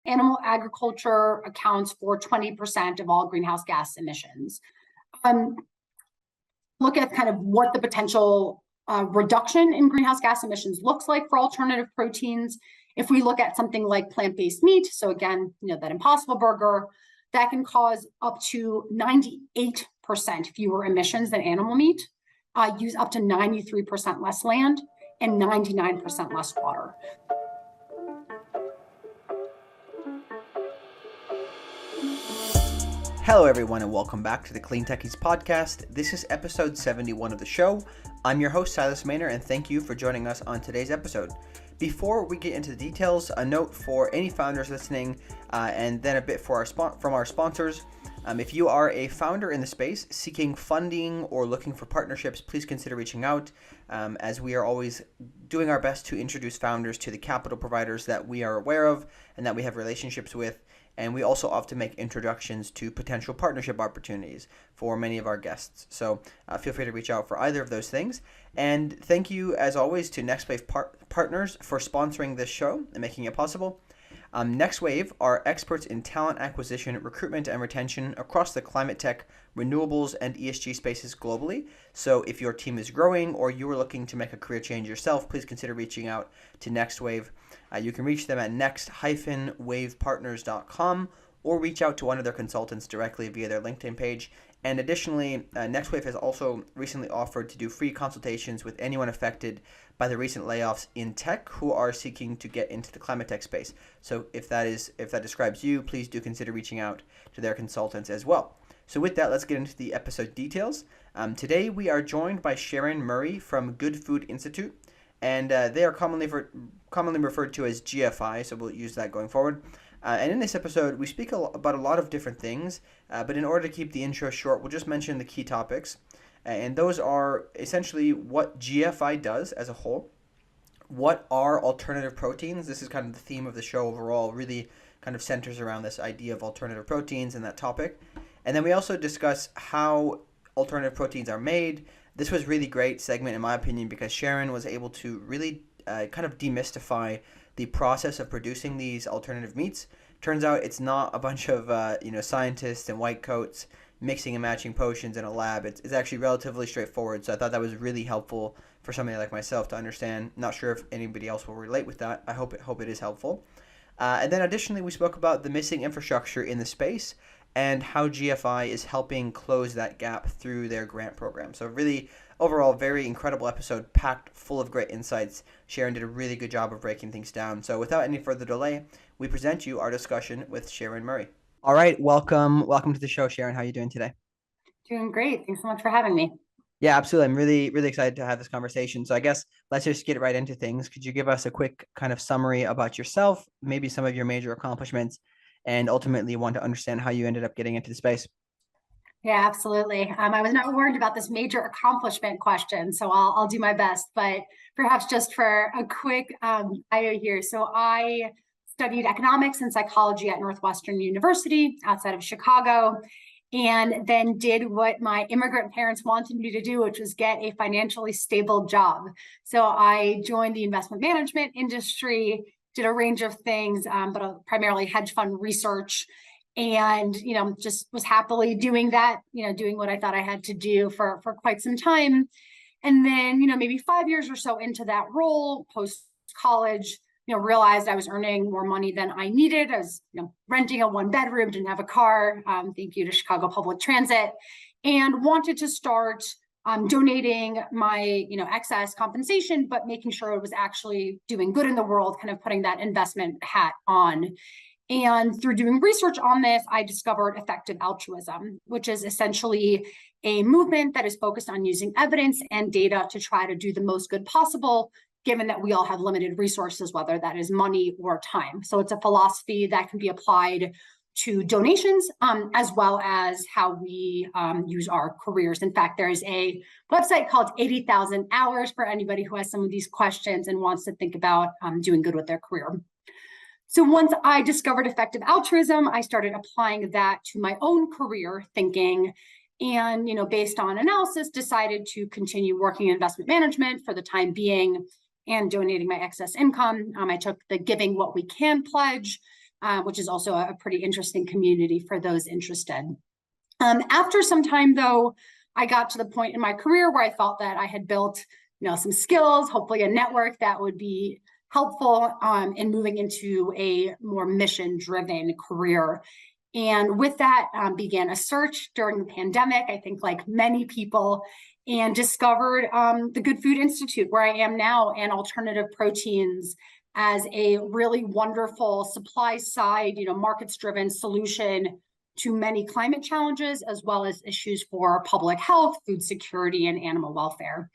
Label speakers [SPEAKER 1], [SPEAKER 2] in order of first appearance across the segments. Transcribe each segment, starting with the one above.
[SPEAKER 1] animal agriculture accounts for 20% of all greenhouse gas emissions. Look at kind of what the potential reduction in greenhouse gas emissions looks like for alternative proteins. If we look at something like plant-based meat, so again, that Impossible Burger, that can cause up to 98% fewer emissions than animal meat, use up to 93% less land, and 99% less water.
[SPEAKER 2] Hello everyone and welcome back to the CleanTechies Podcast. This is episode 71 of the show. I'm your host Silas Maynor and thank you for joining us on today's episode. Before we get into the details, a note for any founders listening and then a bit for from our sponsors. If you are a founder in the space seeking funding or looking for partnerships, please consider reaching out as we are always doing our best to introduce founders to the capital providers that we are aware of and that we have relationships with. And we also often make introductions to potential partnership opportunities for many of our guests. So feel free to reach out for either of those things. And thank you, as always, to NextWave Partners for sponsoring this show and making it possible. NextWave are experts in talent acquisition, recruitment, and retention across the climate tech, renewables, and ESG spaces globally. So if your team is growing or you are looking to make a career change yourself, please consider reaching out to NextWave. You can reach them at next-wavepartners.com or reach out to one of their consultants directly via their LinkedIn page. And additionally, NextWave has also recently offered to do free consultations with anyone affected by the recent layoffs in tech who are seeking to get into the climate tech space. So if that describes you, please do consider reaching out to their consultants as well. So with that, let's get into the episode details. Today we are joined by Sharyn Murray from Good Food Institute, and they are commonly referred to as GFI, so we'll use that going forward. And in this episode, we speak about a lot of different things, but in order to keep the intro short, we'll just mention the key topics. And those are essentially what GFI does as a whole, what are alternative proteins. This is kind of the theme of the show overall, really kind of centers around this idea of alternative proteins and that topic. And then we also discuss how alternative proteins are made. This was a really great segment in my opinion because Sharyn was able to really kind of demystify the process of producing these alternative meats. Turns out it's not a bunch of scientists in white coats mixing and matching potions in a lab. It's actually relatively straightforward. So I thought that was really helpful for somebody like myself to understand. Not sure if anybody else will relate with that. I hope it is helpful. And then additionally, we spoke about the missing infrastructure in the space and how GFI is helping close that gap through their grant program. So really, overall, very incredible episode, packed full of great insights. Sharyn did a really good job of breaking things down. So without any further delay, we present you our discussion with Sharyn Murray. All right, welcome to the show, Sharyn. How are you doing today?
[SPEAKER 1] Doing great. Thanks so much for having me.
[SPEAKER 2] Yeah, absolutely. I'm really, really excited to have this conversation. So I guess let's just get right into things. Could you give us a quick kind of summary about yourself, maybe some of your major accomplishments, and ultimately want to understand how you ended up getting into the space?
[SPEAKER 1] Yeah, absolutely. I was not worried about this major accomplishment question, so I'll do my best. But perhaps just for a quick bio here. So I studied economics and psychology at Northwestern University outside of Chicago, and then did what my immigrant parents wanted me to do, which was get a financially stable job. So I joined the investment management industry, did a range of things, but primarily hedge fund research. And, just was happily doing that, doing what I thought I had to do for quite some time. And then, maybe 5 years or so into that role, post-college, realized I was earning more money than I needed. I was, renting a 1-bedroom, didn't have a car, thank you to Chicago Public Transit, and wanted to start donating my, excess compensation, but making sure it was actually doing good in the world, kind of putting that investment hat on. And through doing research on this, I discovered Effective Altruism, which is essentially a movement that is focused on using evidence and data to try to do the most good possible, given that we all have limited resources, whether that is money or time. So it's a philosophy that can be applied to donations, as well as how we use our careers. In fact, there is a website called 80,000 Hours for anybody who has some of these questions and wants to think about doing good with their career. So once I discovered Effective Altruism, I started applying that to my own career thinking, and based on analysis, decided to continue working in investment management for the time being and donating my excess income. I took the Giving What We Can pledge which is also a pretty interesting community for those interested. After some time, though, I got to the point in my career where I felt that I had built, some skills, hopefully a network that would be helpful in moving into a more mission-driven career. And with that, began a search during the pandemic, I think like many people, and discovered the Good Food Institute, where I am now, and Alternative Proteins as a really wonderful supply side, markets-driven solution to many climate challenges, as well as issues for public health, food security, and animal welfare.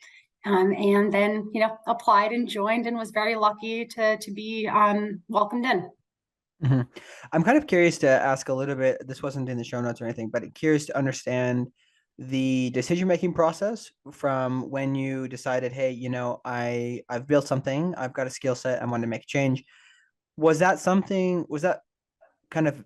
[SPEAKER 1] And then, applied and joined, and was very lucky to be welcomed in.
[SPEAKER 2] Mm-hmm. I'm kind of curious to ask a little bit, this wasn't in the show notes or anything, but curious to understand the decision-making process from when you decided, hey, I've built something, I've got a skill set, I want to make a change. Was that kind of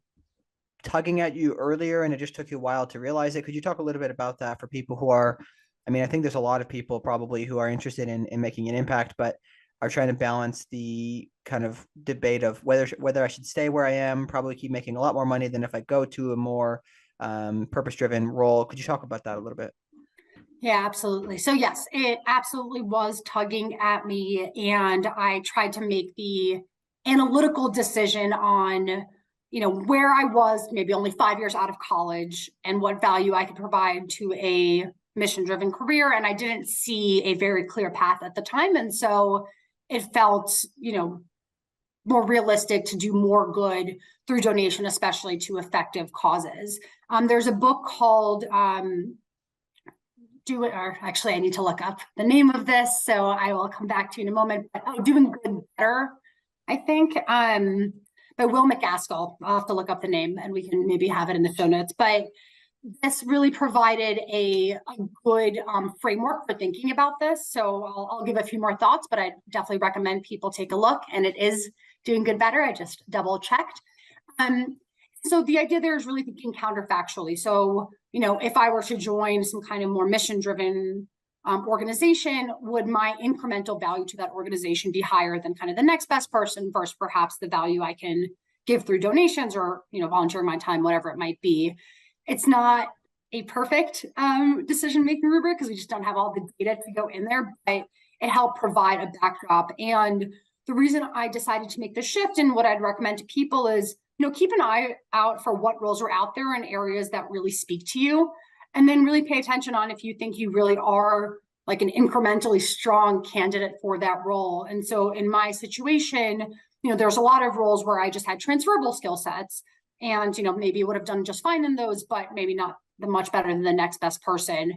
[SPEAKER 2] tugging at you earlier and it just took you a while to realize it? Could you talk a little bit about that for people who are, I think there's a lot of people probably who are interested in making an impact, but are trying to balance the kind of debate of whether I should stay where I am, probably keep making a lot more money than if I go to a more purpose-driven role. Could you talk about that a little bit?
[SPEAKER 1] Yeah, absolutely. So yes, it absolutely was tugging at me, and I tried to make the analytical decision on, where I was maybe only 5 years out of college and what value I could provide to a mission-driven career. And I didn't see a very clear path at the time. And so it felt, more realistic to do more good through donation, especially to effective causes. There's a book called actually I need to look up the name of this, so I will come back to you in a moment. But Doing Good Better, I think, by Will McCaskill. I'll have to look up the name and we can maybe have it in the show notes. But this really provided a good framework for thinking about this. So I'll give a few more thoughts, but I definitely recommend people take a look. And it is Doing Good Better. I just double checked. So the idea there is really thinking counterfactually. So, if I were to join some kind of more mission-driven organization, would my incremental value to that organization be higher than kind of the next best person versus perhaps the value I can give through donations or, volunteering my time, whatever it might be. It's not a perfect decision-making rubric because we just don't have all the data to go in there, but it helped provide a backdrop. And the reason I decided to make the shift and what I'd recommend to people is, keep an eye out for what roles are out there in areas that really speak to you, and then really pay attention on if you think you really are like an incrementally strong candidate for that role. And so in my situation, there's a lot of roles where I just had transferable skill sets and, maybe would have done just fine in those, but maybe not much better than the next best person.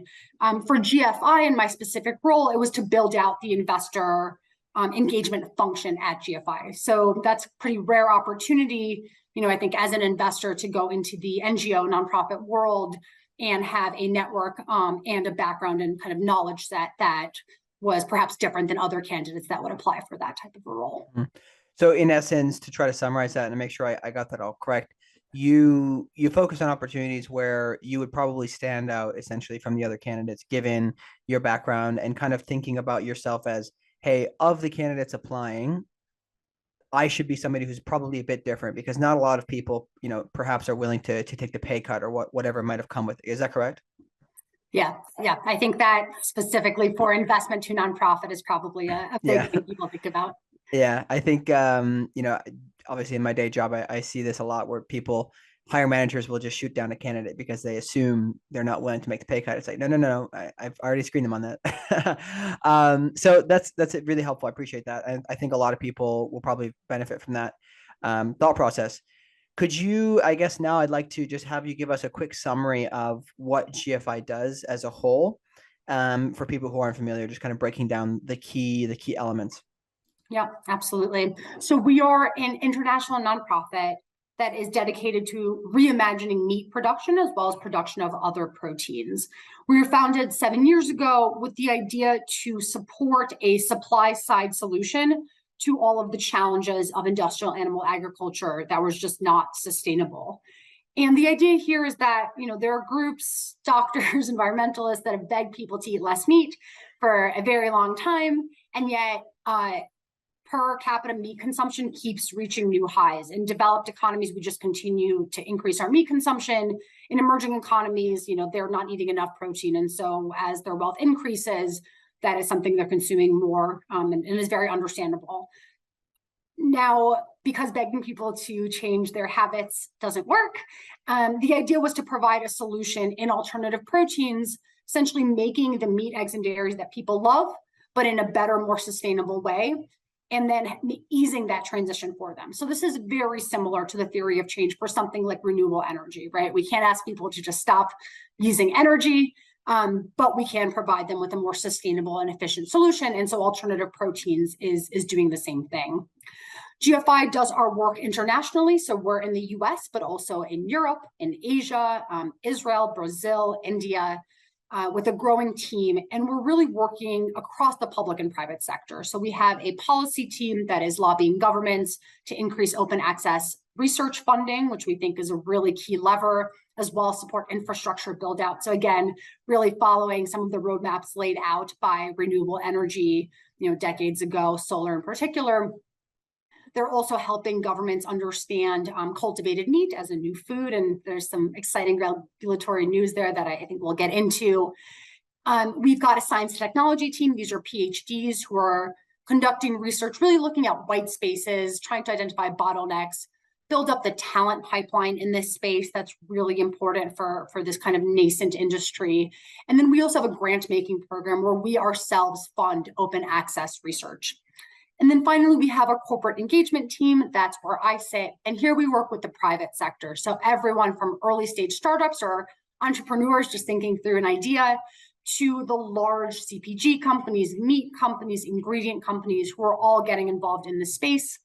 [SPEAKER 1] For GFI, in my specific role, it was to build out the investor engagement function at GFI. So that's a pretty rare opportunity, I think, as an investor to go into the NGO nonprofit world and have a network and a background and kind of knowledge set that was perhaps different than other candidates that would apply for that type of a role.
[SPEAKER 2] Mm-hmm. So in essence, to try to summarize that and make sure I got that all correct, you focus on opportunities where you would probably stand out essentially from the other candidates, given your background, and kind of thinking about yourself as, hey, of the candidates applying, I should be somebody who's probably a bit different, because not a lot of people, perhaps are willing to take the pay cut or whatever might have come with it. Is that correct?
[SPEAKER 1] Yeah. I think that specifically for investment to nonprofit is probably a big thing people think about.
[SPEAKER 2] Yeah, I think, obviously in my day job, I see this a lot where hire managers will just shoot down a candidate because they assume they're not willing to make the pay cut. It's like, no, I've already screened them on that. So that's really helpful. I appreciate that. And I think a lot of people will probably benefit from that thought process. Could you, I guess now I'd like to just have you give us a quick summary of what GFI does as a whole, for people who aren't familiar, just kind of breaking down the key elements.
[SPEAKER 1] Yeah, absolutely. So we are an international nonprofit that is dedicated to reimagining meat production as well as production of other proteins. We were founded 7 years ago with the idea to support a supply side solution to all of the challenges of industrial animal agriculture that was just not sustainable. And the idea here is that, there are groups, doctors, environmentalists that have begged people to eat less meat for a very long time, and yet per capita meat consumption keeps reaching new highs. In developed economies, we just continue to increase our meat consumption. In emerging economies, they're not eating enough protein. And so as their wealth increases, that is something they're consuming more, and it is very understandable. Now, because begging people to change their habits doesn't work, the idea was to provide a solution in alternative proteins, essentially making the meat, eggs, and dairies that people love, but in a better, more sustainable way, and then easing that transition for them. So this is very similar to the theory of change for something like renewable energy, right? We can't ask people to just stop using energy, but we can provide them with a more sustainable and efficient solution. And so alternative proteins is doing the same thing. GFI does our work internationally. So we're in the US, but also in Europe, in Asia, Israel, Brazil, India, with a growing team. And we're really working across the public and private sector. So we have a policy team that is lobbying governments to increase open access research funding, which we think is a really key lever, as well as support infrastructure build out. So again, really following some of the roadmaps laid out by renewable energy, decades ago, solar in particular. They're also helping governments understand cultivated meat as a new food, and there's some exciting regulatory news there that I think we'll get into. We've got a science and technology team. These are PhDs who are conducting research, really looking at white spaces, trying to identify bottlenecks, build up the talent pipeline in this space. That's really important for this kind of nascent industry. And then we also have a grant-making program where we ourselves fund open access research. And then finally, we have a corporate engagement team. That's where I sit. And here we work with the private sector. So everyone from early stage startups or entrepreneurs just thinking through an idea to the large CPG companies, meat companies, ingredient companies who are all getting involved in the space,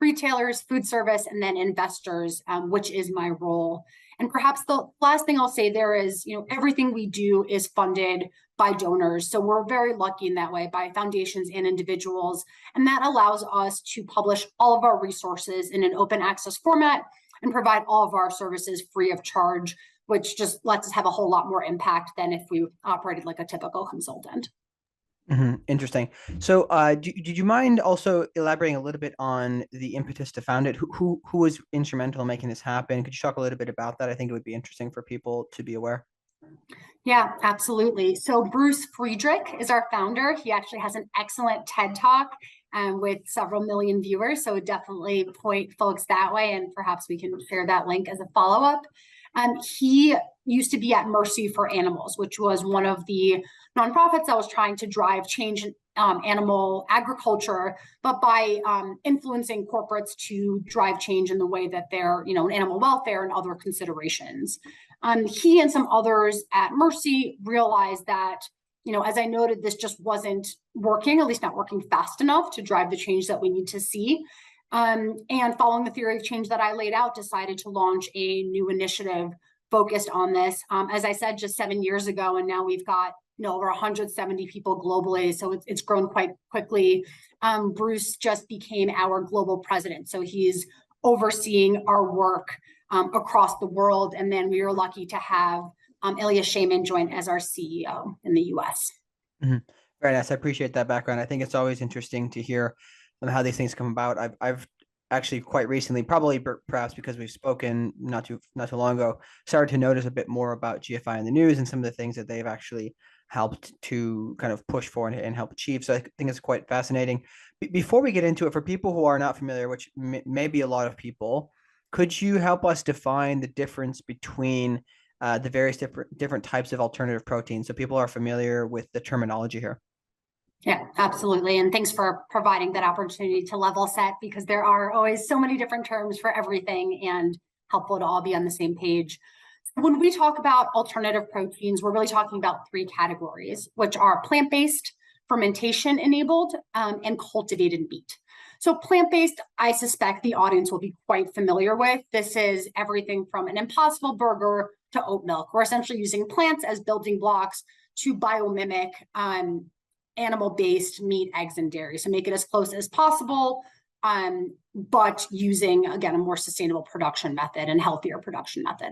[SPEAKER 1] retailers, food service, and then investors, which is my role. And perhaps the last thing I'll say there is, everything we do is funded by donors. So we're very lucky in that way, by foundations and individuals. And that allows us to publish all of our resources in an open access format and provide all of our services free of charge, which just lets us have a whole lot more impact than if we operated like a typical consultant.
[SPEAKER 2] Mm-hmm. Interesting. So did you mind also elaborating a little bit on the impetus to found it? Who was instrumental in making this happen? Could you talk a little bit about that? I think it would be interesting for people to be aware.
[SPEAKER 1] Yeah, absolutely. So Bruce Friedrich is our founder. He actually has an excellent TED Talk with several million viewers. So definitely point folks that way, and perhaps we can share that link as a follow-up. He used to be at Mercy for Animals, which was one of the nonprofits that was trying to drive change in animal agriculture, but by influencing corporates to drive change in the way that they're, in animal welfare and other considerations. He and some others at Mercy realized that, as I noted, this just wasn't working, at least not working fast enough to drive the change that we need to see. And following the theory of change that I laid out, decided to launch a new initiative focused on this. As I said, just 7 years ago, and now we've got over 170 people globally, so it's grown quite quickly. Bruce just became our global president, so he's overseeing our work across the world. And then we were lucky to have Ilya Shayman join as our CEO in the US.
[SPEAKER 2] Mm-hmm. Very nice. I appreciate that background. I think it's always interesting to hear how these things come about. I've actually quite recently, probably perhaps because we've spoken not too long ago, started to notice a bit more about GFI in the news and some of the things that they've actually helped to kind of push for and help achieve. So I think it's quite fascinating. Before we get into it, for people who are not familiar, which may be a lot of people, could you help us define the difference between the various different types of alternative proteins so people are familiar with the terminology here?
[SPEAKER 1] Yeah, absolutely. And thanks for providing that opportunity to level set, because there are always so many different terms for everything, and helpful to all be on the same page. When we talk about alternative proteins, we're really talking about 3 categories, which are plant-based, fermentation-enabled, and cultivated meat. So plant-based, I suspect the audience will be quite familiar with. This is everything from an Impossible Burger to oat milk. We're essentially using plants as building blocks to biomimic animal-based meat, eggs, and dairy. So make it as close as possible, but using, again, a more sustainable production method and healthier production method.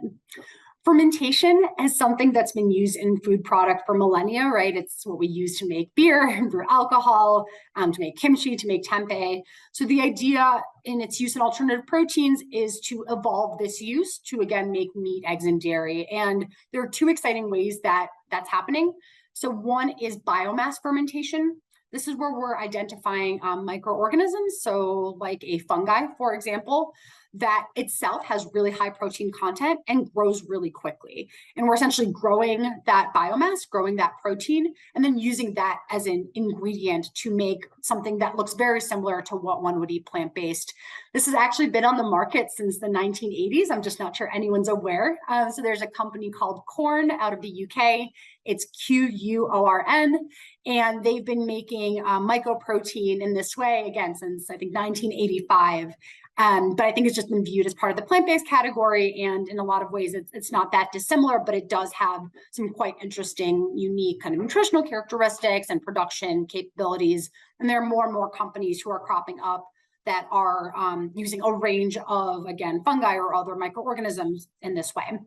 [SPEAKER 1] Fermentation is something that's been used in food product for millennia, right? It's what we use to make beer and brew alcohol, to make kimchi, to make tempeh. So the idea in its use in alternative proteins is to evolve this use to, again, make meat, eggs, and dairy. And there are two exciting ways that that's happening. So one is biomass fermentation. This is where we're identifying microorganisms, so like a fungi, for example, that itself has really high protein content and grows really quickly. And we're essentially growing that biomass, growing that protein, and then using that as an ingredient to make something that looks very similar to what one would eat plant-based. This has actually been on the market since the 1980s. I'm just not sure anyone's aware. So there's a company called Quorn out of the UK. It's Quorn, and they've been making mycoprotein in this way, again, since I think 1985. But I think it's just been viewed as part of the plant-based category, and in a lot of ways, it's not that dissimilar, but it does have some quite interesting, unique kind of nutritional characteristics and production capabilities. And there are more and more companies who are cropping up that are using a range of, again, fungi or other microorganisms in this way.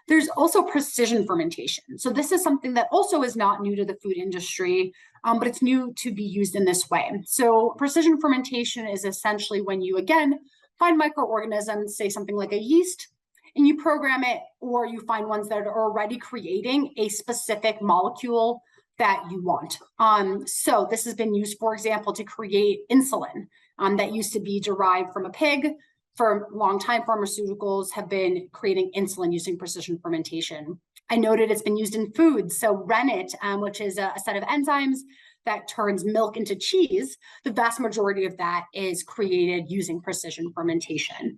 [SPEAKER 1] There's also precision fermentation. So this is something that also is not new to the food industry, but it's new to be used in this way. So precision fermentation is essentially when you, again, find microorganisms, say something like a yeast, and you program it, or you find ones that are already creating a specific molecule that you want. So this has been used, for example, to create insulin that used to be derived from a pig. For a long time, pharmaceuticals have been creating insulin using precision fermentation. I noted it's been used in foods. So rennet, which is a set of enzymes that turns milk into cheese, the vast majority of that is created using precision fermentation.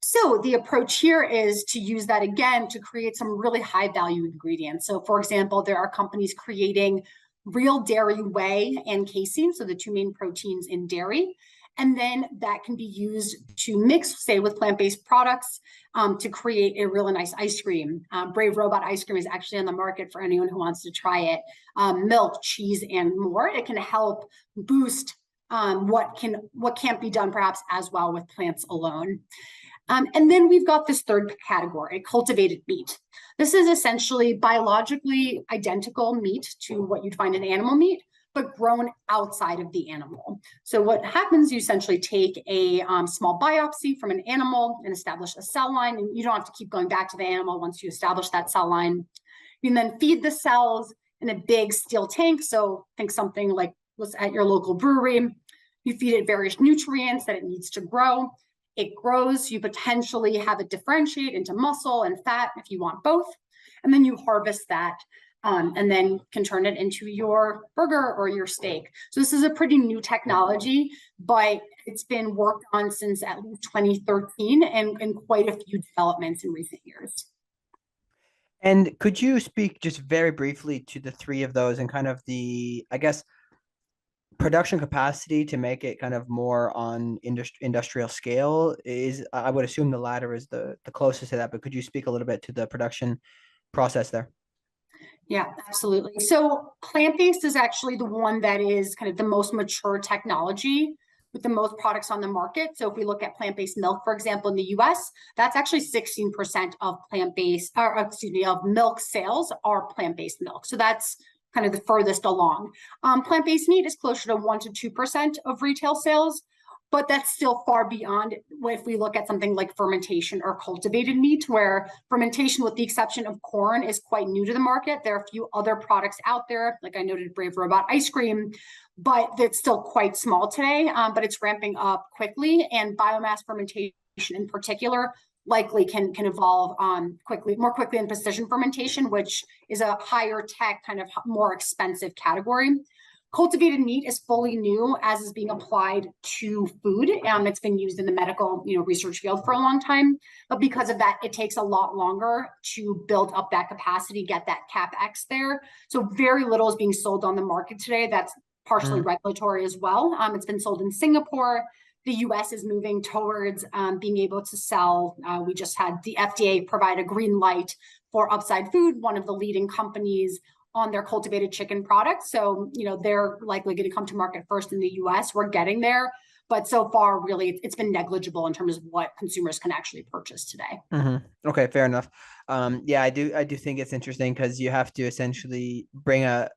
[SPEAKER 1] So the approach here is to use that again to create some really high value ingredients. So for example, there are companies creating real dairy whey and casein, so the two main proteins in dairy. And then that can be used to mix, say, with plant-based products to create a really nice ice cream. Brave Robot ice cream is actually on the market for anyone who wants to try it. Milk, cheese, and more. It can help boost what can't be done perhaps as well with plants alone. And then we've got this third category, cultivated meat. This is essentially biologically identical meat to what you'd find in animal meat, but grown outside of the animal. So what happens, you essentially take a small biopsy from an animal and establish a cell line, and you don't have to keep going back to the animal once you establish that cell line. You can then feed the cells in a big steel tank. So think something like was at your local brewery. You feed it various nutrients that it needs to grow. It grows, you potentially have it differentiate into muscle and fat if you want both. And then you harvest that and then can turn it into your burger or your steak. So this is a pretty new technology, but it's been worked on since at least 2013 and quite a few developments in recent years.
[SPEAKER 2] And could you speak just very briefly to the three of those and kind of the, I guess, production capacity to make it kind of more on industrial scale? Is, I would assume the latter is the closest to that, but could you speak a little bit to the production process there?
[SPEAKER 1] Yeah, absolutely. So plant-based is actually the one that is kind of the most mature technology with the most products on the market. So if we look at plant-based milk, for example, in the US, that's actually 16% of of milk sales are plant-based milk. So that's kind of the furthest along. Plant-based meat is closer to 1 to 2% of retail sales, but that's still far beyond if we look at something like fermentation or cultivated meat, where fermentation, with the exception of corn, is quite new to the market. There are a few other products out there, like I noted, Brave Robot ice cream, but it's still quite small today, but it's ramping up quickly. And biomass fermentation in particular likely can evolve more quickly than precision fermentation, which is a higher tech, kind of more expensive category. Cultivated meat is fully new, as is being applied to food. It's been used in the medical, research field for a long time, but because of that, it takes a lot longer to build up that capacity, get that CapEx there. So very little is being sold on the market today. That's partially regulatory as well. It's been sold in Singapore. The US is moving towards being able to sell. We just had the FDA provide a green light for Upside Food, one of the leading companies, on their cultivated chicken products. So, they're likely going to come to market first in the US. We're getting there, But so far, really, it's been negligible in terms of what consumers can actually purchase today.
[SPEAKER 2] Okay, fair enough. Yeah, I do think it's interesting because you have to essentially bring a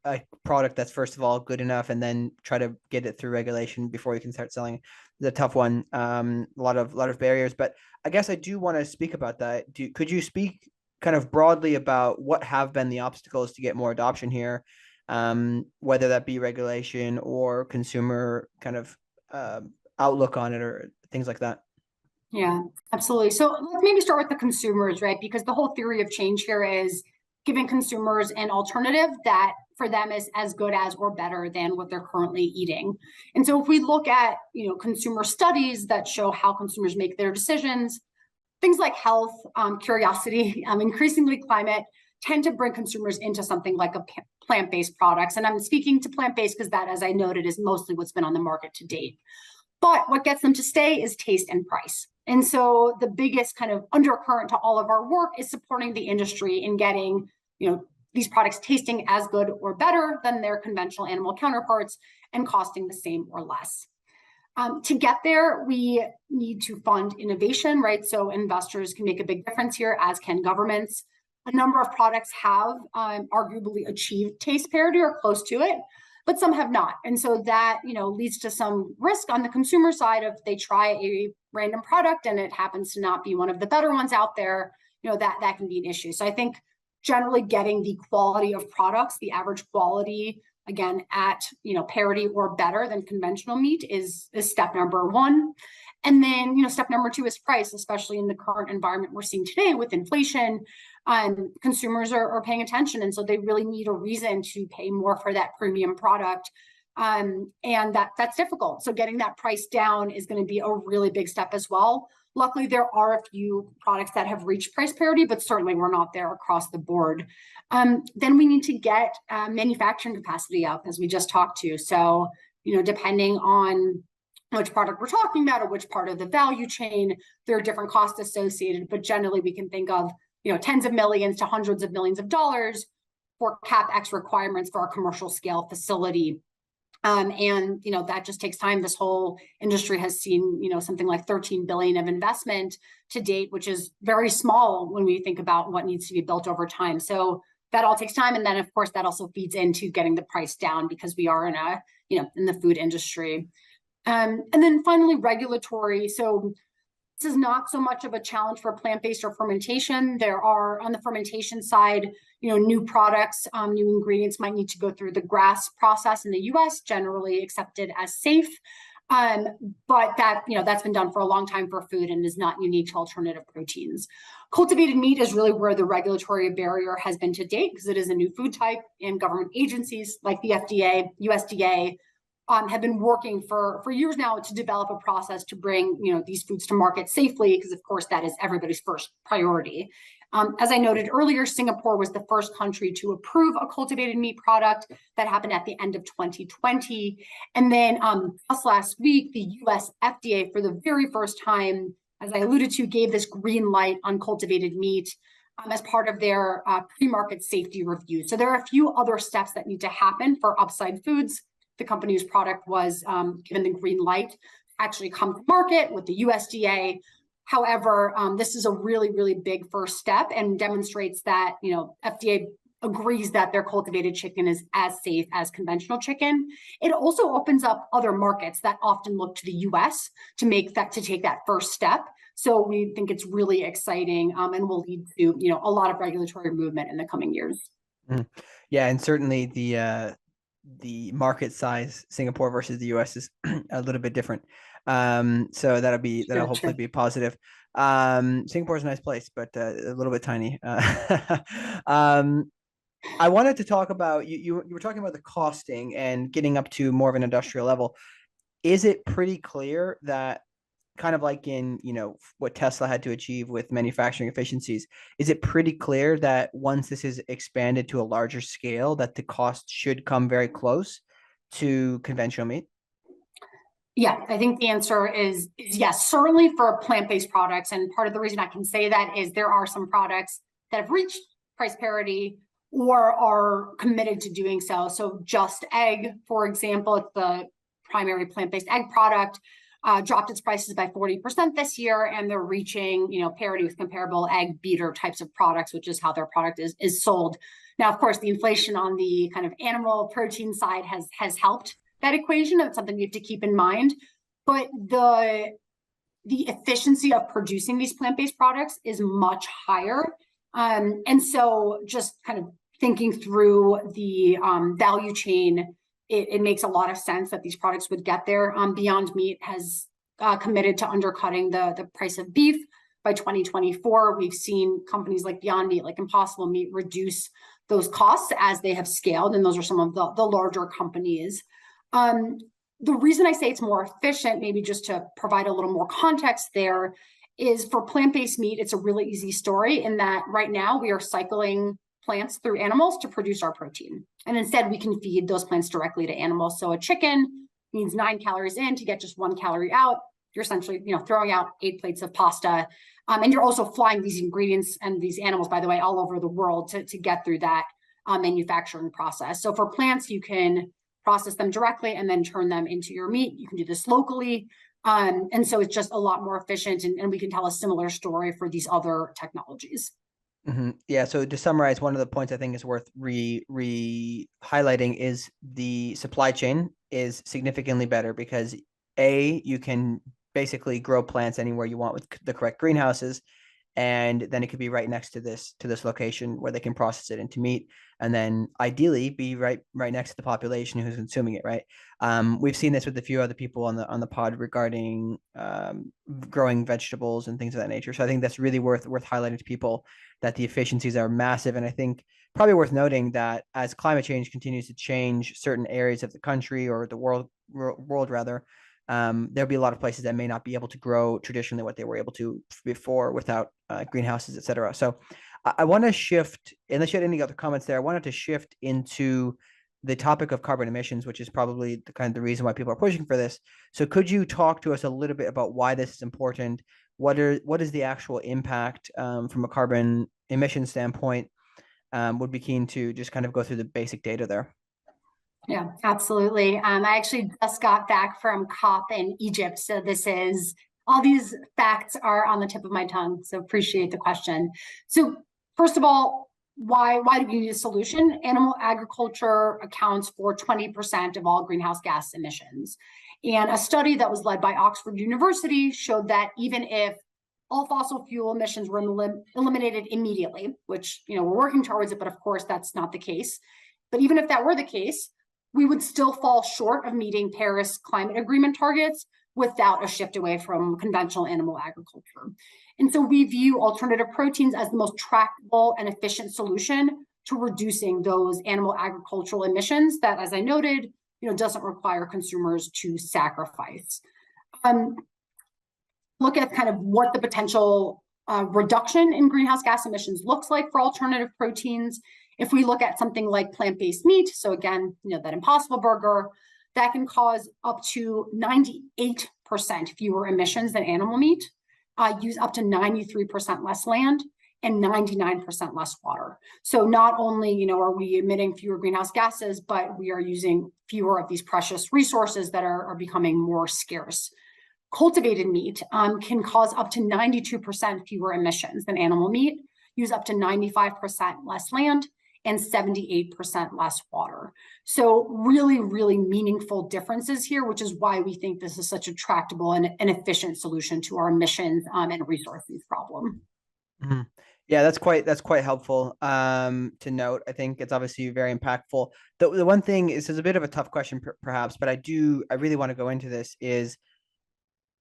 [SPEAKER 2] product that's first of all good enough and then try to get it through regulation before you can start selling. It's a tough one. A lot of barriers, but I guess I do want to speak about that. Could you speak kind of broadly about what have been the obstacles to get more adoption here, whether that be regulation or consumer kind of outlook on it or things like that?
[SPEAKER 1] Yeah, absolutely. So let's maybe start with the consumers, right? Because the whole theory of change here is giving consumers an alternative that for them is as good as or better than what they're currently eating. And so if we look at, consumer studies that show how consumers make their decisions, things like health, curiosity, increasingly climate, tend to bring consumers into something like a plant-based products. And I'm speaking to plant-based because that, as I noted, is mostly what's been on the market to date. But what gets them to stay is taste and price. And so the biggest kind of undercurrent to all of our work is supporting the industry in getting, these products tasting as good or better than their conventional animal counterparts and costing the same or less. To get there, we need to fund innovation, right? So investors can make a big difference here, as can governments. A number of products have arguably achieved taste parity or close to it, but some have not. And so that, leads to some risk on the consumer side if they try a random product and it happens to not be one of the better ones out there, that can be an issue. So I think generally getting the quality of products, the average quality, again, at, parity or better than conventional meat is step number one. And then, step number two is price, especially in the current environment we're seeing today with inflation. Consumers are paying attention. And so they really need a reason to pay more for that premium product. And that's difficult. So getting that price down is going to be a really big step as well. Luckily, there are a few products that have reached price parity, but certainly we're not there across the board. Then we need to get manufacturing capacity up, as we just talked to. So, depending on which product we're talking about or which part of the value chain, there are different costs associated, but generally we can think of, tens of millions to hundreds of millions of dollars for CapEx requirements for our commercial scale facility. And that just takes time. This whole industry has seen, something like 13 billion of investment to date, which is very small when we think about what needs to be built over time. So that all takes time. And then of course that also feeds into getting the price down because we are in in the food industry. And then finally, regulatory. So this is not so much of a challenge for plant-based or fermentation. There are, on the fermentation side, new products, new ingredients might need to go through the GRAS process in the US, generally accepted as safe. But that, that's been done for a long time for food and is not unique to alternative proteins. Cultivated meat is really where the regulatory barrier has been to date because it is a new food type, and government agencies like the FDA, USDA, have been working for years now to develop a process to bring these foods to market safely, because of course that is everybody's first priority. As I noted earlier, Singapore was the first country to approve a cultivated meat product. That happened at the end of 2020. And then just last week, the US FDA, for the very first time, as I alluded to, gave this green light on cultivated meat as part of their pre-market safety review. So there are a few other steps that need to happen for Upside Foods, the company whose product was given the green light, actually come to market with the USDA. However, this is a really, really big first step and demonstrates that, FDA agrees that their cultivated chicken is as safe as conventional chicken. It also opens up other markets that often look to the US to take that first step. So we think it's really exciting and will lead to, a lot of regulatory movement in the coming years.
[SPEAKER 2] Yeah, and certainly the market size, Singapore versus the US, is a little bit different. So that'll hopefully be positive. Singapore is a nice place, but a little bit tiny. I wanted to talk about you were talking about the costing and getting up to more of an industrial level. Is it pretty clear that, kind of like in what Tesla had to achieve with manufacturing efficiencies, is it pretty clear that once this is expanded to a larger scale, that the cost should come very close to conventional meat?
[SPEAKER 1] Yeah, I think the answer is yes, certainly for plant-based products. And part of the reason I can say that is there are some products that have reached price parity or are committed to doing so. So Just Egg, for example, it's the primary plant-based egg product. dropped its prices by 40% this year, and they're reaching, parity with comparable egg beater types of products, which is how their product is sold. Now, of course, the inflation on the kind of animal protein side has helped that equation. That's something you have to keep in mind. But the efficiency of producing these plant-based products is much higher. And so just kind of thinking through the value chain, it makes a lot of sense that these products would get there. Beyond Meat has committed to undercutting the price of beef by 2024. We've seen companies like Beyond Meat, like Impossible Meat, reduce those costs as they have scaled, and those are some of the larger companies. The reason I say it's more efficient, maybe just to provide a little more context there, is for plant-based meat, it's a really easy story in that right now we are cycling plants through animals to produce our protein. And instead we can feed those plants directly to animals. So a chicken needs 9 calories in to get just 1 calorie out. You're essentially, throwing out 8 plates of pasta. And you're also flying these ingredients and these animals, by the way, all over the world to get through that manufacturing process. So for plants, you can process them directly and then turn them into your meat. You can do this locally. And so it's just a lot more efficient, and we can tell a similar story for these other technologies.
[SPEAKER 2] Mm-hmm. Yeah. So to summarize, one of the points I think is worth highlighting is the supply chain is significantly better because you can basically grow plants anywhere you want with the correct greenhouses. And then it could be right next to this location where they can process it into meat, and then ideally be right next to the population who's consuming it. Right. We've seen this with a few other people on the pod regarding growing vegetables and things of that nature. So I think that's really worth highlighting to people that the efficiencies are massive. And I think probably worth noting that as climate change continues to change certain areas of the country or the world rather, there'll be a lot of places that may not be able to grow traditionally what they were able to before without greenhouses, et cetera. So I want to shift, unless you had any other comments there, I wanted to shift into the topic of carbon emissions, which is probably the reason why people are pushing for this. So could you talk to us a little bit about why this is important? What is the actual impact from a carbon emission standpoint? Would be keen to just kind of go through the basic data there.
[SPEAKER 1] Yeah, absolutely. I actually just got back from COP in Egypt. So all these facts are on the tip of my tongue. So appreciate the question. So first of all, why do we need a solution? Animal agriculture accounts for 20% of all greenhouse gas emissions. And a study that was led by Oxford University showed that even if all fossil fuel emissions were eliminated immediately, which, we're working towards it, but of course that's not the case. But even if that were the case, we would still fall short of meeting Paris Climate Agreement targets without a shift away from conventional animal agriculture. And so we view alternative proteins as the most tractable and efficient solution to reducing those animal agricultural emissions that, as I noted, doesn't require consumers to sacrifice. Look at kind of what the potential reduction in greenhouse gas emissions looks like for alternative proteins. If we look at something like plant-based meat, so again, that Impossible Burger, that can cause up to 98% fewer emissions than animal meat, use up to 93% less land, and 99% less water. So not only, are we emitting fewer greenhouse gases, but we are using fewer of these precious resources that are becoming more scarce. Cultivated meat can cause up to 92% fewer emissions than animal meat, use up to 95% less land, and 78% less water. So really, really meaningful differences here, which is why we think this is such a tractable and efficient solution to our emissions and resource use problem.
[SPEAKER 2] Mm-hmm. Yeah, that's quite helpful to note. I think it's obviously very impactful. The one thing is a bit of a tough question perhaps, but I really want to go into this is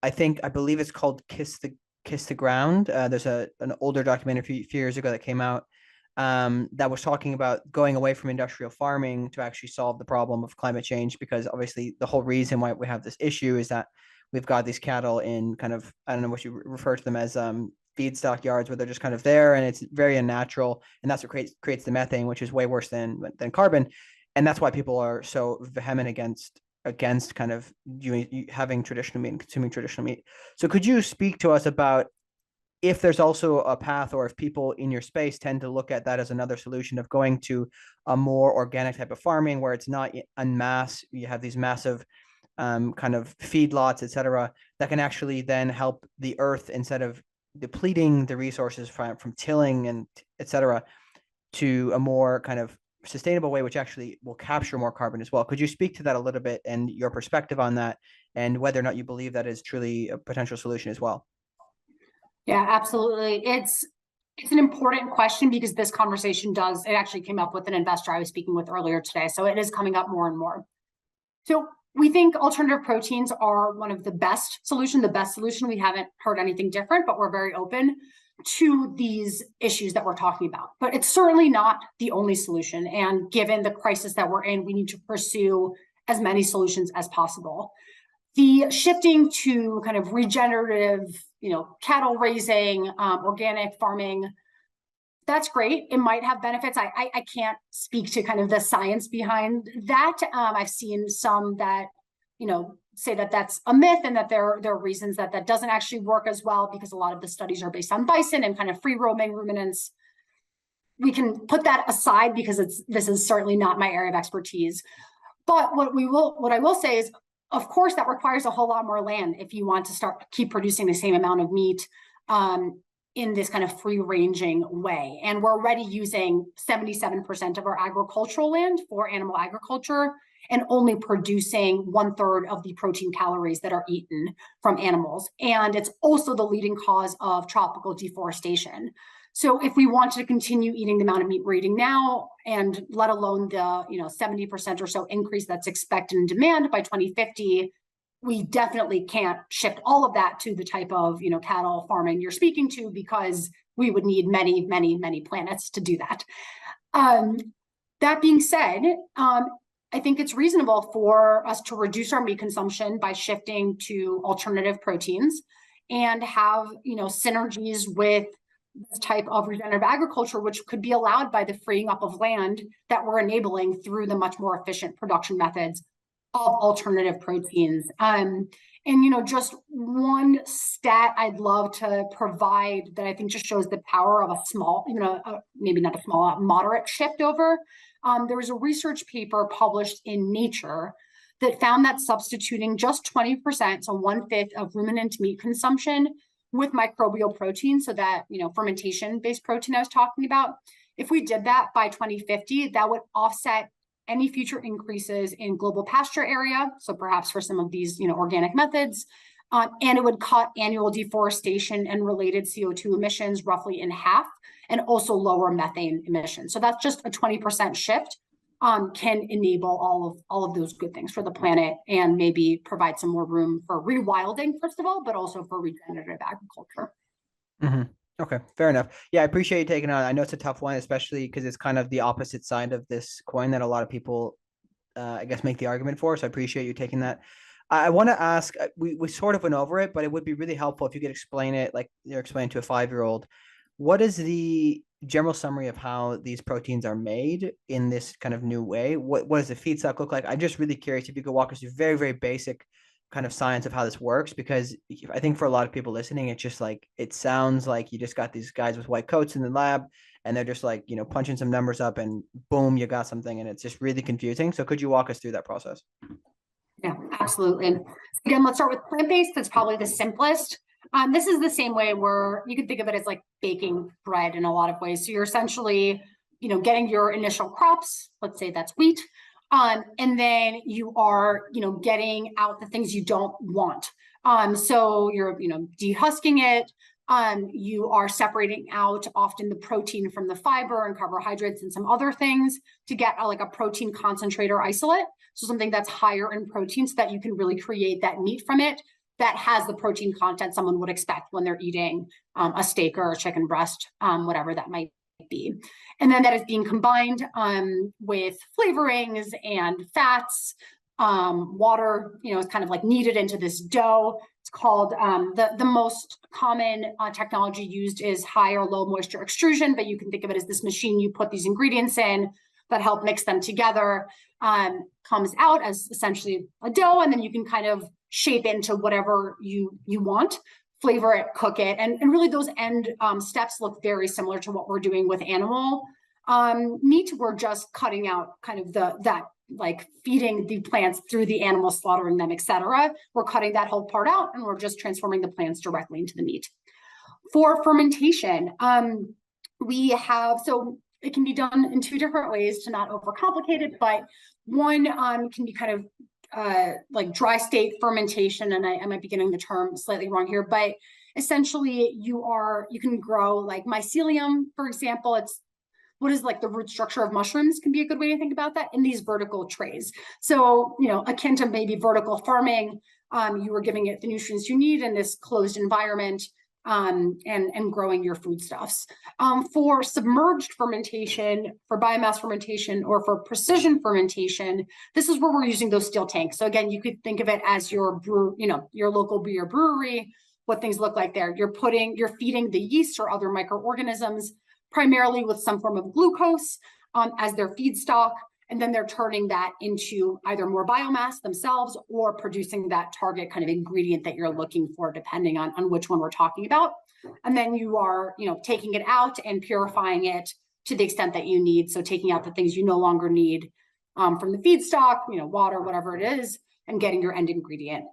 [SPEAKER 2] I believe it's called Kiss the Ground. There's an older documentary a few years ago that came out that was talking about going away from industrial farming to actually solve the problem of climate change, because obviously the whole reason why we have this issue is that we've got these cattle in kind of, I don't know what you refer to them as, feedstock yards, where they're just kind of there and it's very unnatural, and that's what creates the methane, which is way worse than carbon. And that's why people are so vehement against kind of having traditional meat and consuming traditional meat. So could you speak to us about if there's also a path, or if people in your space tend to look at that as another solution of going to a more organic type of farming where it's not en masse, you have these massive kind of feedlots, etc., that can actually then help the earth instead of depleting the resources from tilling and etc., to a more kind of sustainable way, which actually will capture more carbon as well. Could you speak to that a little bit and your perspective on that, and whether or not you believe that is truly a potential solution as well?
[SPEAKER 1] Yeah, absolutely. It's an important question because this conversation it actually came up with an investor I was speaking with earlier today. So it is coming up more and more. So we think alternative proteins are one of the best solution. We haven't heard anything different, but we're very open to these issues that we're talking about. But it's certainly not the only solution. And given the crisis that we're in, we need to pursue as many solutions as possible. The shifting to kind of regenerative, cattle raising, organic farming, that's great. It might have benefits. I can't speak to kind of the science behind that. I've seen some that, say that that's a myth and that there are reasons that doesn't actually work as well because a lot of the studies are based on bison and kind of free roaming ruminants. We can put that aside because this is certainly not my area of expertise. But what I will say is, of course, that requires a whole lot more land if you want to keep producing the same amount of meat in this kind of free-ranging way. And we're already using 77% of our agricultural land for animal agriculture and only producing 1/3 of the protein calories that are eaten from animals. And it's also the leading cause of tropical deforestation. So if we want to continue eating the amount of meat we're eating now, and let alone the 70% or so increase that's expected in demand by 2050, we definitely can't shift all of that to the type of cattle farming you're speaking to, because we would need many, many, many planets to do that. That being said, I think it's reasonable for us to reduce our meat consumption by shifting to alternative proteins and have synergies with this type of regenerative agriculture, which could be allowed by the freeing up of land that we're enabling through the much more efficient production methods of alternative proteins. And just one stat I'd love to provide that I think just shows the power of a small, maybe not a small, moderate shift over. There was a research paper published in Nature that found that substituting just 20%, so 1/5 of ruminant meat consumption with microbial protein, so that fermentation-based protein I was talking about, if we did that by 2050, that would offset any future increases in global pasture area, so perhaps for some of these organic methods, and it would cut annual deforestation and related CO2 emissions roughly in half, and also lower methane emissions. So that's just a 20% shift can enable all of those good things for the planet, and maybe provide some more room for rewilding, first of all, but also for regenerative agriculture.
[SPEAKER 2] Mm-hmm. Okay, fair enough. Yeah, I appreciate you taking it on. I know it's a tough one, especially because it's kind of the opposite side of this coin that a lot of people, I guess, make the argument for. So I appreciate you taking that. I want to ask, we sort of went over it, but it would be really helpful if you could explain it like you're explaining to a 5-year-old. What is the general summary of how these proteins are made in this kind of new way? What does the feedstock look like? I'm just really curious if you could walk us through very, very basic kind of science of how this works, because I think for a lot of people listening, it's just like, it sounds like you just got these guys with white coats in the lab and they're just like, punching some numbers up and boom, you got something, and it's just really confusing. So could you walk us through that process?
[SPEAKER 1] Yeah, absolutely. Again, let's start with plant-based. That's probably the simplest. This is the same way where you can think of it as like baking bread in a lot of ways. So you're essentially, getting your initial crops, let's say that's wheat, and then you are, getting out the things you don't want. So you're, dehusking it. You are separating out often the protein from the fiber and carbohydrates and some other things to get like a protein concentrate or isolate. So something that's higher in protein, so that you can really create that meat from it that has the protein content someone would expect when they're eating a steak or a chicken breast, whatever that might be. And then that is being combined with flavorings and fats, water, is kind of like kneaded into this dough. It's called, the most common technology used is high or low moisture extrusion, but you can think of it as this machine you put these ingredients in that help mix them together, comes out as essentially a dough, and then you can kind of shape it into whatever you want, flavor it, cook it, and really those end steps look very similar to what we're doing with animal Meat, we're just cutting out kind of that like feeding the plants through the animal, slaughtering them, etc. We're cutting that whole part out and we're just transforming the plants directly into the meat. For fermentation, so it can be done in two different ways to not overcomplicate it, but one can be kind of like dry state fermentation, and I might be getting the term slightly wrong here, but essentially you can grow like mycelium, for example. It's what is like the root structure of mushrooms can be a good way to think about that in these vertical trays. So, akin to maybe vertical farming, you were giving it the nutrients you need in this closed environment, and growing your foodstuffs. For submerged fermentation, for biomass fermentation, or for precision fermentation, this is where we're using those steel tanks. So again, you could think of it as your your local beer brewery, what things look like there. You're feeding the yeast or other microorganisms primarily with some form of glucose as their feedstock, and then they're turning that into either more biomass themselves or producing that target kind of ingredient that you're looking for, depending on which one we're talking about. And then you are, taking it out and purifying it to the extent that you need. So taking out the things you no longer need from the feedstock, water, whatever it is, and getting your end ingredient.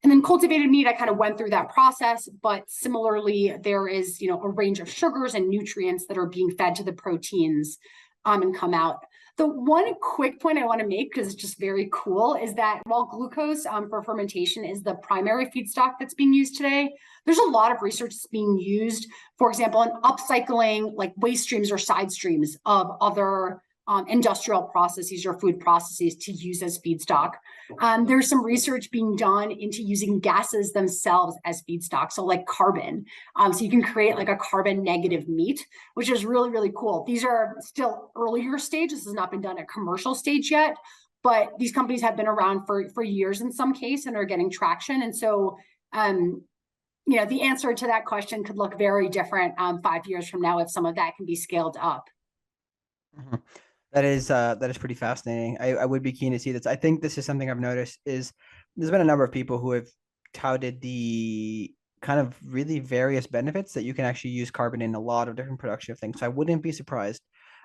[SPEAKER 1] And then cultivated meat, I kind of went through that process, but similarly, there is, a range of sugars and nutrients that are being fed to the proteins and come out. The one quick point I want to make, because it's just very cool, is that while glucose for fermentation is the primary feedstock that's being used today, there's a lot of research that's being used, for example, in upcycling like waste streams or side streams of other industrial processes or food processes to use as feedstock. There's some research being done into using gases themselves as feedstock, so like carbon. So you can create like a carbon negative meat, which is really, really cool. These are still earlier stage. This has not been done at commercial stage yet, but these companies have been around for years in some case and are getting traction. And so, the answer to that question could look very different 5 years from now if some of that can be scaled up.
[SPEAKER 2] Mm-hmm. That is pretty fascinating. I would be keen to see this. I think this is something I've noticed is there's been a number of people who have touted the kind of really various benefits that you can actually use carbon in a lot of different production of things. So I wouldn't be surprised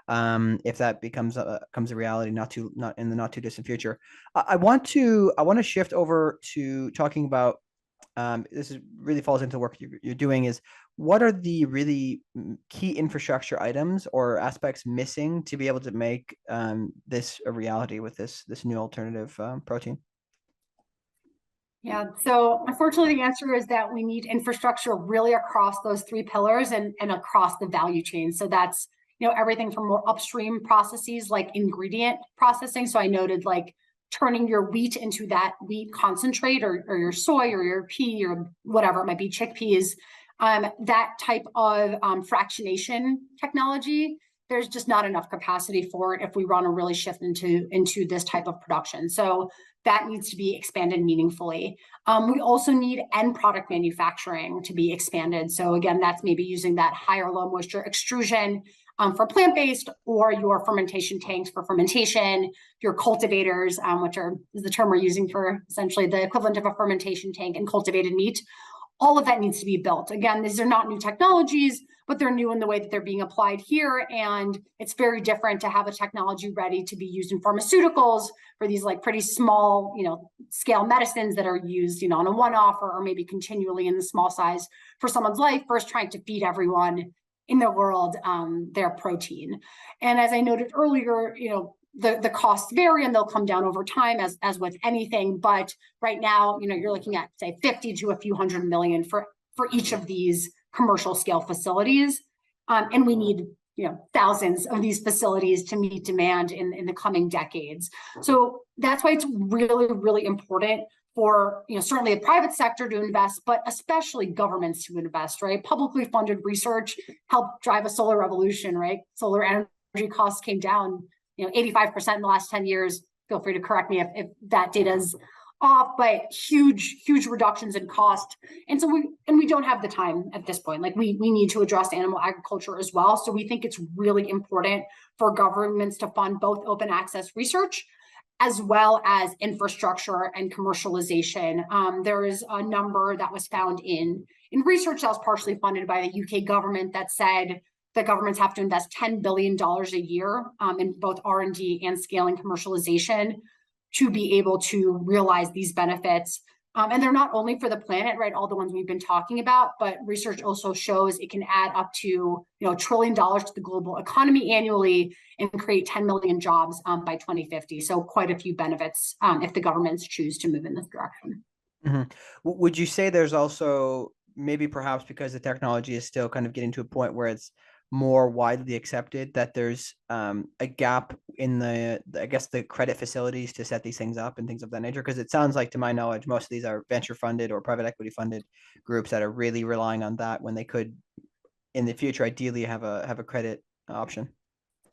[SPEAKER 2] if that becomes a reality not in the not too distant future. I want to shift over to talking about really falls into the work you're doing is what are the really key infrastructure items or aspects missing to be able to make this a reality with this new alternative protein?
[SPEAKER 1] Yeah, so unfortunately, the answer is that we need infrastructure really across those three pillars and across the value chain. So that's, everything from more upstream processes like ingredient processing. So I noted like turning your wheat into that wheat concentrate or your soy or your pea or whatever it might be, chickpeas, that type of fractionation technology, there's just not enough capacity for it if we want to really shift into this type of production. So that needs to be expanded meaningfully. We also need end product manufacturing to be expanded. So again, that's maybe using that higher low moisture extrusion for plant-based, or your fermentation tanks for fermentation, your cultivators, which is the term we're using for essentially the equivalent of a fermentation tank and cultivated meat. All of that needs to be built. Again, these are not new technologies, but they're new in the way that they're being applied here. And it's very different to have a technology ready to be used in pharmaceuticals for these like pretty small, scale medicines that are used, on a one-off or maybe continually in the small size for someone's life, versus trying to feed everyone in the world their protein. And as I noted earlier, the costs vary and they'll come down over time as with anything. But right now, you're looking at say 50 to a few $100 million for each of these commercial scale facilities. And we need, thousands of these facilities to meet demand in the coming decades. So that's why it's really, really important for, certainly the private sector to invest, but especially governments to invest, right? Publicly funded research helped drive a solar revolution, right? Solar energy costs came down 85% in the last 10 years. Feel free to correct me if that data is off, but huge reductions in cost. And so we don't have the time at this point. Like we need to address animal agriculture as well. So we think it's really important for governments to fund both open access research as well as infrastructure and commercialization. There is a number that was found in research that was partially funded by the UK government that said the governments have to invest $10 billion a year in both R&D and scaling commercialization to be able to realize these benefits. And they're not only for the planet, right? All the ones we've been talking about, but research also shows it can add up to $1 trillion to the global economy annually and create 10 million jobs by 2050. So quite a few benefits if the governments choose to move in this direction.
[SPEAKER 2] Mm-hmm. Would you say there's also, maybe perhaps because the technology is still kind of getting to a point where it's more widely accepted, that there's a gap in I guess the credit facilities to set these things up and things of that nature? Because it sounds like, to my knowledge, most of these are venture funded or private equity funded groups that are really relying on that when they could, in the future, ideally have a credit option.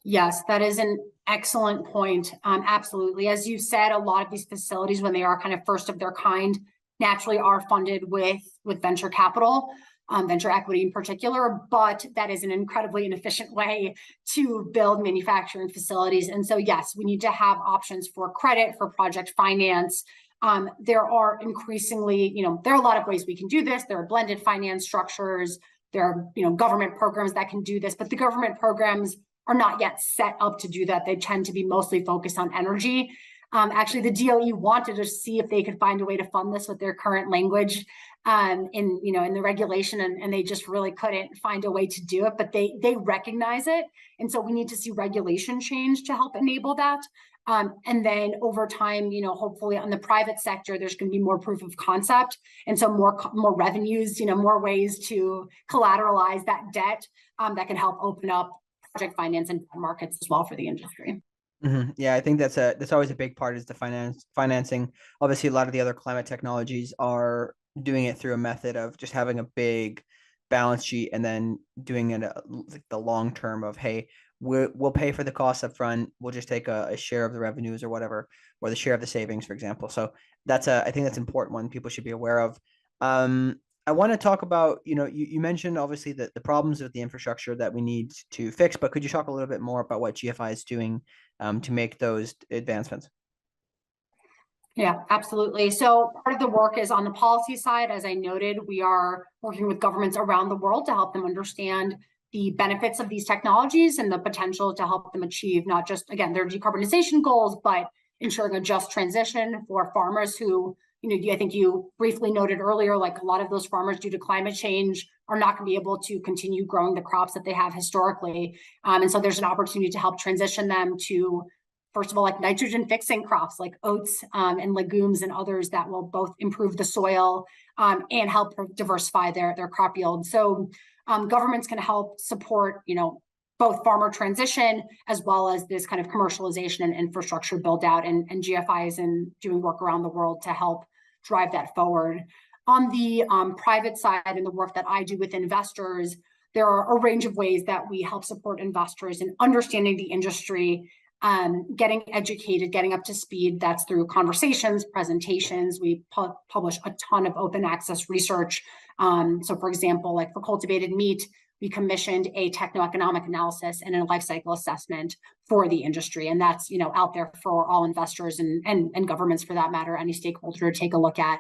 [SPEAKER 1] Yes, that is an excellent point. Absolutely. As you said, a lot of these facilities, when they are kind of first of their kind, naturally are funded with venture capital, venture equity in particular, but that is an incredibly inefficient way to build manufacturing facilities. And so, yes, we need to have options for credit, for project finance. There are increasingly, there are a lot of ways we can do this. There are blended finance structures. There are, government programs that can do this, but the government programs are not yet set up to do that. They tend to be mostly focused on energy. Actually, the DOE wanted to see if they could find a way to fund this with their current language in the regulation, and they just really couldn't find a way to do it. But they recognize it, and so we need to see regulation change to help enable that. And then over time, hopefully on the private sector, there's going to be more proof of concept, and so more revenues, more ways to collateralize that debt that can help open up project finance and markets as well for the industry.
[SPEAKER 2] Mm-hmm. Yeah, I think that's always a big part, is the financing. Obviously, a lot of the other climate technologies are doing it through a method of just having a big balance sheet and then doing it like the long term of, hey, we'll pay for the costs up front. We'll just take a share of the revenues or whatever, or the share of the savings, for example. So I think that's an important one people should be aware of. I want to talk about, you mentioned obviously the problems with the infrastructure that we need to fix, but could you talk a little bit more about what GFI is doing to make those advancements?
[SPEAKER 1] Yeah, absolutely. So part of the work is on the policy side. As I noted, we are working with governments around the world to help them understand the benefits of these technologies and the potential to help them achieve not just, again, their decarbonization goals, but ensuring a just transition for farmers who, I think you briefly noted earlier, like a lot of those farmers, due to climate change, are not going to be able to continue growing the crops that they have historically. And so there's an opportunity to help transition them to, first of all, like nitrogen fixing crops like oats and legumes and others that will both improve the soil and help diversify their crop yield. So governments can help support, both farmer transition as well as this kind of commercialization and infrastructure build out, and GFI is doing work around the world to help drive that forward. On the private side, and the work that I do with investors, there are a range of ways that we help support investors in understanding the industry, getting educated, getting up to speed. That's through conversations, presentations. We publish a ton of open access research. So for example, like for cultivated meat, we commissioned a techno-economic analysis and a life cycle assessment for the industry. And that's, out there for all investors and governments, for that matter, any stakeholder to take a look at.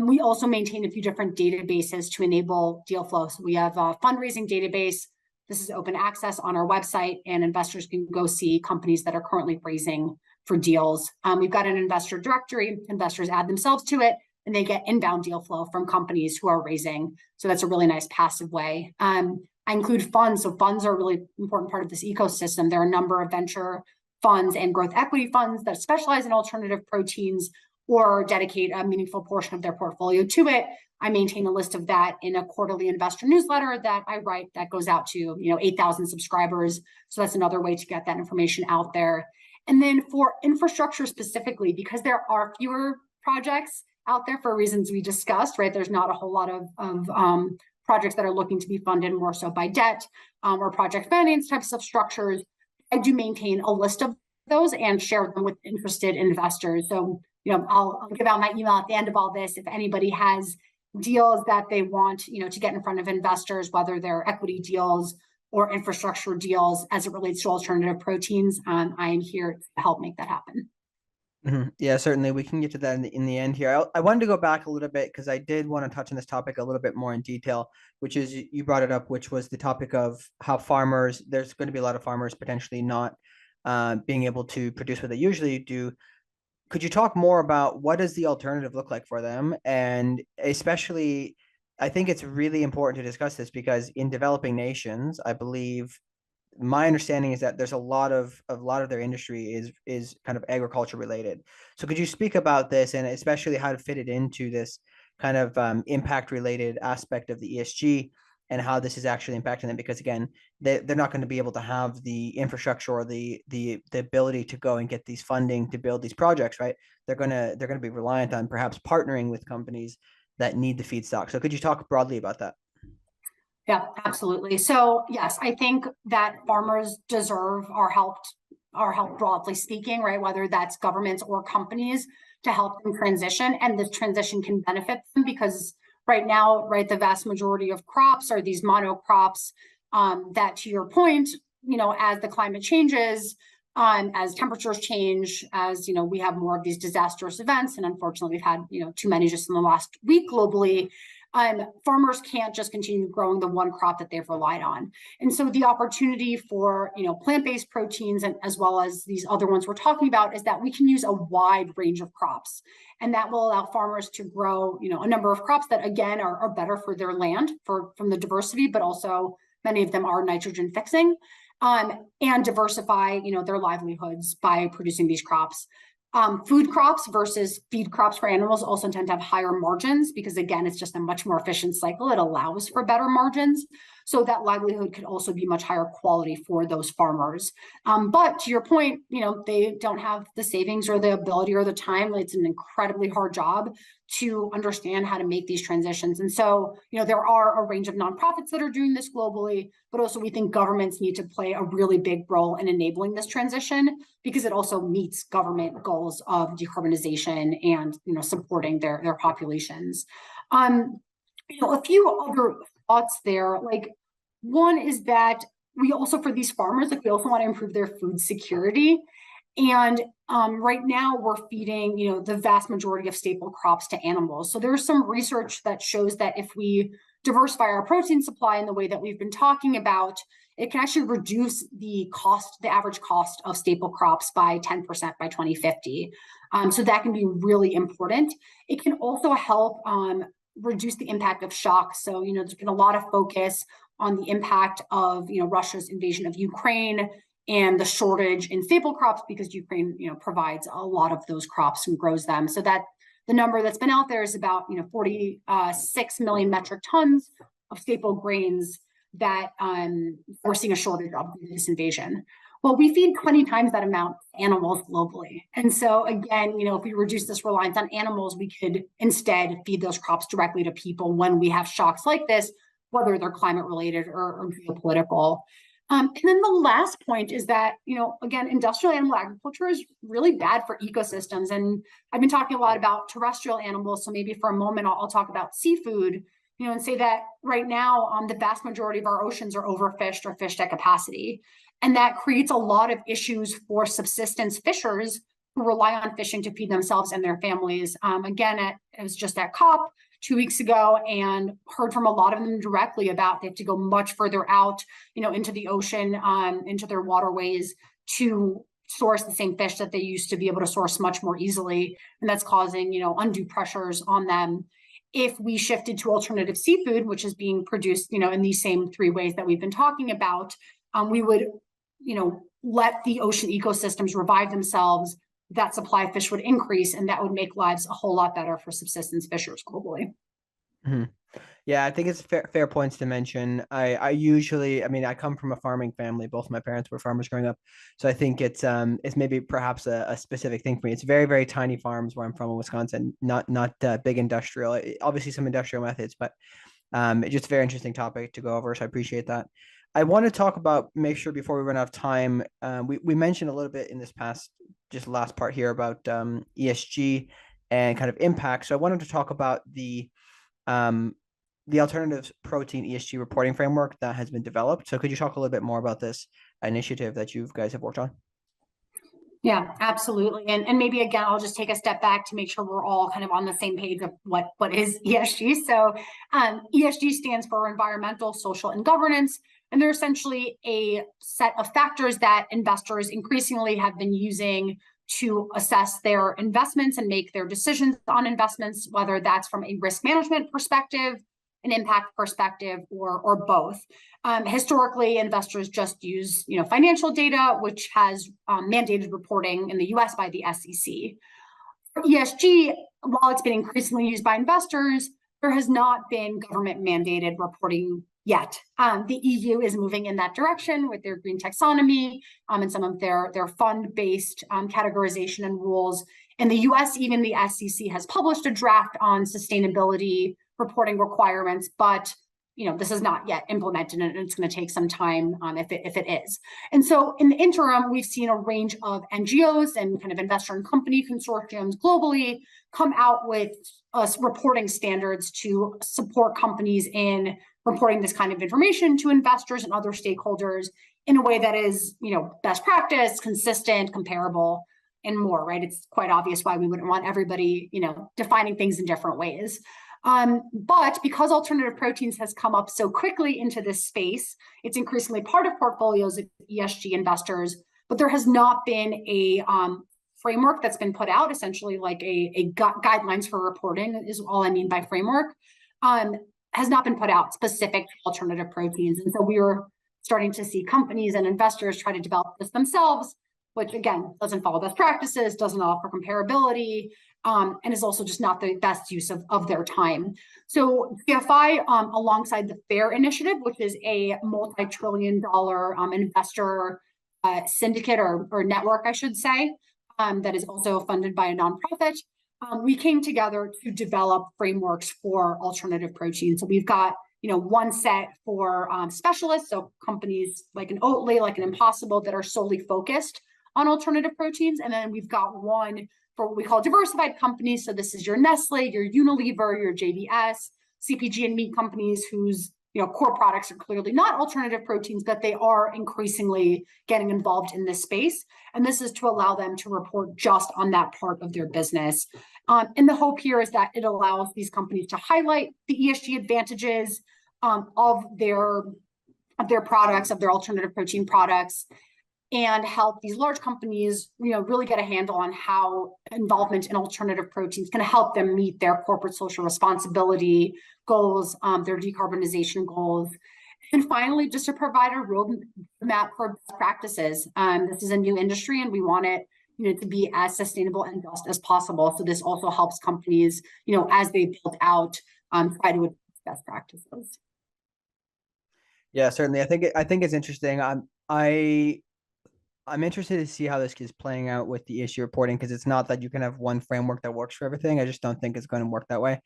[SPEAKER 1] We also maintain a few different databases to enable deal flow. So we have a fundraising database. This is open access on our website, and investors can go see companies that are currently raising for deals. We've got an investor directory. Investors add themselves to it, and they get inbound deal flow from companies who are raising. So that's a really nice passive way. I include funds. So funds are a really important part of this ecosystem. There are a number of venture funds and growth equity funds that specialize in alternative proteins or dedicate a meaningful portion of their portfolio to it. I maintain a list of that in a quarterly investor newsletter that I write that goes out to 8,000 subscribers. So that's another way to get that information out there. And then for infrastructure specifically, because there are fewer projects out there for reasons we discussed, right? There's not a whole lot of projects that are looking to be funded more so by debt or project finance types of structures. I do maintain a list of those and share them with interested investors. So, I'll give out my email at the end of all this. If anybody has deals that they want, to get in front of investors, whether they're equity deals or infrastructure deals as it relates to alternative proteins, I am here to help make that happen.
[SPEAKER 2] Yeah, certainly. We can get to that in the end here. I wanted to go back a little bit because I did want to touch on this topic a little bit more in detail, which is you brought it up, which was the topic of how farmers, there's going to be a lot of farmers potentially not being able to produce what they usually do. Could you talk more about what does the alternative look like for them? And especially, I think it's really important to discuss this because in developing nations, I believe my understanding is that there's a lot of their industry is kind of agriculture related. So could you speak about this and especially how to fit it into this kind of impact related aspect of the ESG and how this is actually impacting them? Because again, they're not going to be able to have the infrastructure or the ability to go and get these funding to build these projects, right? They're gonna be reliant on perhaps partnering with companies that need the feedstock. So could you talk broadly about that?
[SPEAKER 1] Yeah, absolutely. So yes, I think that farmers deserve our help broadly speaking, right? Whether that's governments or companies to help them transition, and this transition can benefit them because right now, right, the vast majority of crops are these monocrops that, to your point, as the climate changes, as temperatures change, as we have more of these disastrous events, and unfortunately, we've had too many just in the last week globally. Farmers can't just continue growing the one crop that they've relied on. And so the opportunity for, plant-based proteins and as well as these other ones we're talking about is that we can use a wide range of crops. And that will allow farmers to grow, a number of crops that again are better for their land from the diversity, but also many of them are nitrogen fixing, and diversify, their livelihoods by producing these crops. Food crops versus feed crops for animals also tend to have higher margins because, again, it's just a much more efficient cycle. It allows for better margins. So that livelihood could also be much higher quality for those farmers. But to your point, they don't have the savings or the ability or the time. It's an incredibly hard job to understand how to make these transitions. And so, there are a range of nonprofits that are doing this globally, but also we think governments need to play a really big role in enabling this transition because it also meets government goals of decarbonization and, supporting their populations. A few other thoughts there, like one is that we also, for these farmers, we also want to improve their food security. And right now we're feeding, the vast majority of staple crops to animals. So there's some research that shows that if we diversify our protein supply in the way that we've been talking about, it can actually reduce the average cost of staple crops by 10% by 2050. So that can be really important. It can also help reduce the impact of shocks. So, there's been a lot of focus on the impact of, Russia's invasion of Ukraine and the shortage in staple crops because Ukraine, provides a lot of those crops and grows them. So that the number that's been out there is about, 46 million metric tons of staple grains that we're seeing a shortage of this invasion. Well, we feed 20 times that amount of animals globally. And so again, if we reduce this reliance on animals, we could instead feed those crops directly to people when we have shocks like this, whether they're climate related or geopolitical. And then the last point is that, again, industrial animal agriculture is really bad for ecosystems. And I've been talking a lot about terrestrial animals. So maybe for a moment, I'll talk about seafood, and say that right now, the vast majority of our oceans are overfished or fished at capacity. And that creates a lot of issues for subsistence fishers who rely on fishing to feed themselves and their families. Again, it was just at COP 2 weeks ago and heard from a lot of them directly about they have to go much further out, into the ocean, into their waterways to source the same fish that they used to be able to source much more easily. And that's causing, undue pressures on them. If we shifted to alternative seafood, which is being produced, in these same three ways that we've been talking about, we would, let the ocean ecosystems revive themselves. That supply of fish would increase, and that would make lives a whole lot better for subsistence fishers globally.
[SPEAKER 2] Mm-hmm. Yeah, I think it's fair points to mention. I usually, I come from a farming family. Both my parents were farmers growing up, so I think it's maybe perhaps a specific thing for me. It's very very tiny farms where I'm from in Wisconsin, not big industrial. Obviously some industrial methods, but it's just a very interesting topic to go over. So I appreciate that. I want to talk about, make sure before we run out of time, we mentioned a little bit in this just last part here about ESG and kind of impact. So I wanted to talk about the Alternative Protein ESG reporting framework that has been developed. So could you talk a little bit more about this initiative that you guys have worked on?
[SPEAKER 1] Yeah, absolutely. And maybe again, I'll just take a step back to make sure we're all kind of on the same page of what is ESG. So ESG stands for environmental, social, and governance. And they're essentially a set of factors that investors increasingly have been using to assess their investments and make their decisions on investments, whether that's from a risk management perspective, an impact perspective, or both. Historically, investors just use financial data, which has mandated reporting in the US by the SEC. For ESG, while it's been increasingly used by investors, there has not been government mandated reporting yet. The EU is moving in that direction with their green taxonomy and some of their fund-based categorization and rules. In the US, even the SEC has published a draft on sustainability reporting requirements, but this is not yet implemented, and it's going to take some time if it is. And so in the interim, we've seen a range of NGOs and kind of investor and company consortiums globally come out with reporting standards to support companies in reporting this kind of information to investors and other stakeholders in a way that is, best practice, consistent, comparable, and more, right? It's quite obvious why we wouldn't want everybody, defining things in different ways. But because alternative proteins has come up so quickly into this space, it's increasingly part of portfolios of ESG investors, but there has not been a framework that's been put out, essentially like a guidelines for reporting is all I mean by framework, has not been put out specific to alternative proteins. And so we are starting to see companies and investors try to develop this themselves, which again, doesn't follow best practices, doesn't offer comparability, and is also just not the best use of their time. So GFI, alongside the FAIRR initiative, which is a multi-trillion-dollar investor syndicate or network, I should say, that is also funded by a nonprofit, we came together to develop frameworks for alternative proteins. So we've got one set for specialists, so companies like an Oatly, like an Impossible, that are solely focused on alternative proteins. And then we've got one for what we call diversified companies. So this is your Nestle, your Unilever, your JBS, CPG and meat companies whose core products are clearly not alternative proteins, but they are increasingly getting involved in this space. And this is to allow them to report just on that part of their business. And the hope here is that it allows these companies to highlight the ESG advantages of their products, of their alternative protein products, and help these large companies, really get a handle on how involvement in alternative proteins can help them meet their corporate social responsibility goals, their decarbonization goals. And finally, just to provide a roadmap for best practices. This is a new industry, and we want it, to be as sustainable and just as possible. So this also helps companies, as they build out, try to adopt best practices.
[SPEAKER 2] Yeah, certainly. I think it's interesting. I'm interested to see how this is playing out with the ESG reporting, because it's not that you can have one framework that works for everything. I just don't think it's going to work that way.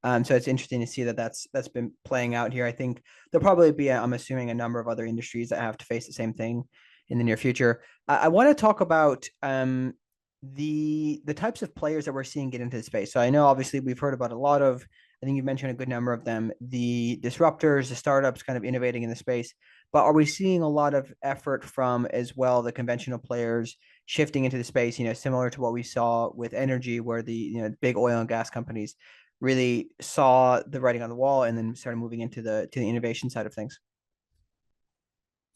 [SPEAKER 2] So it's interesting to see that's been playing out here. I think there'll probably be, I'm assuming, a number of other industries that have to face the same thing in the near future. I want to talk about the types of players that we're seeing get into the space. So I know obviously we've heard about a lot of, I think you've mentioned a good number of them, the disruptors, the startups kind of innovating in the space. But are we seeing a lot of effort from as well the conventional players shifting into the space, similar to what we saw with energy, where the big oil and gas companies really saw the writing on the wall and then started moving into the innovation side of things?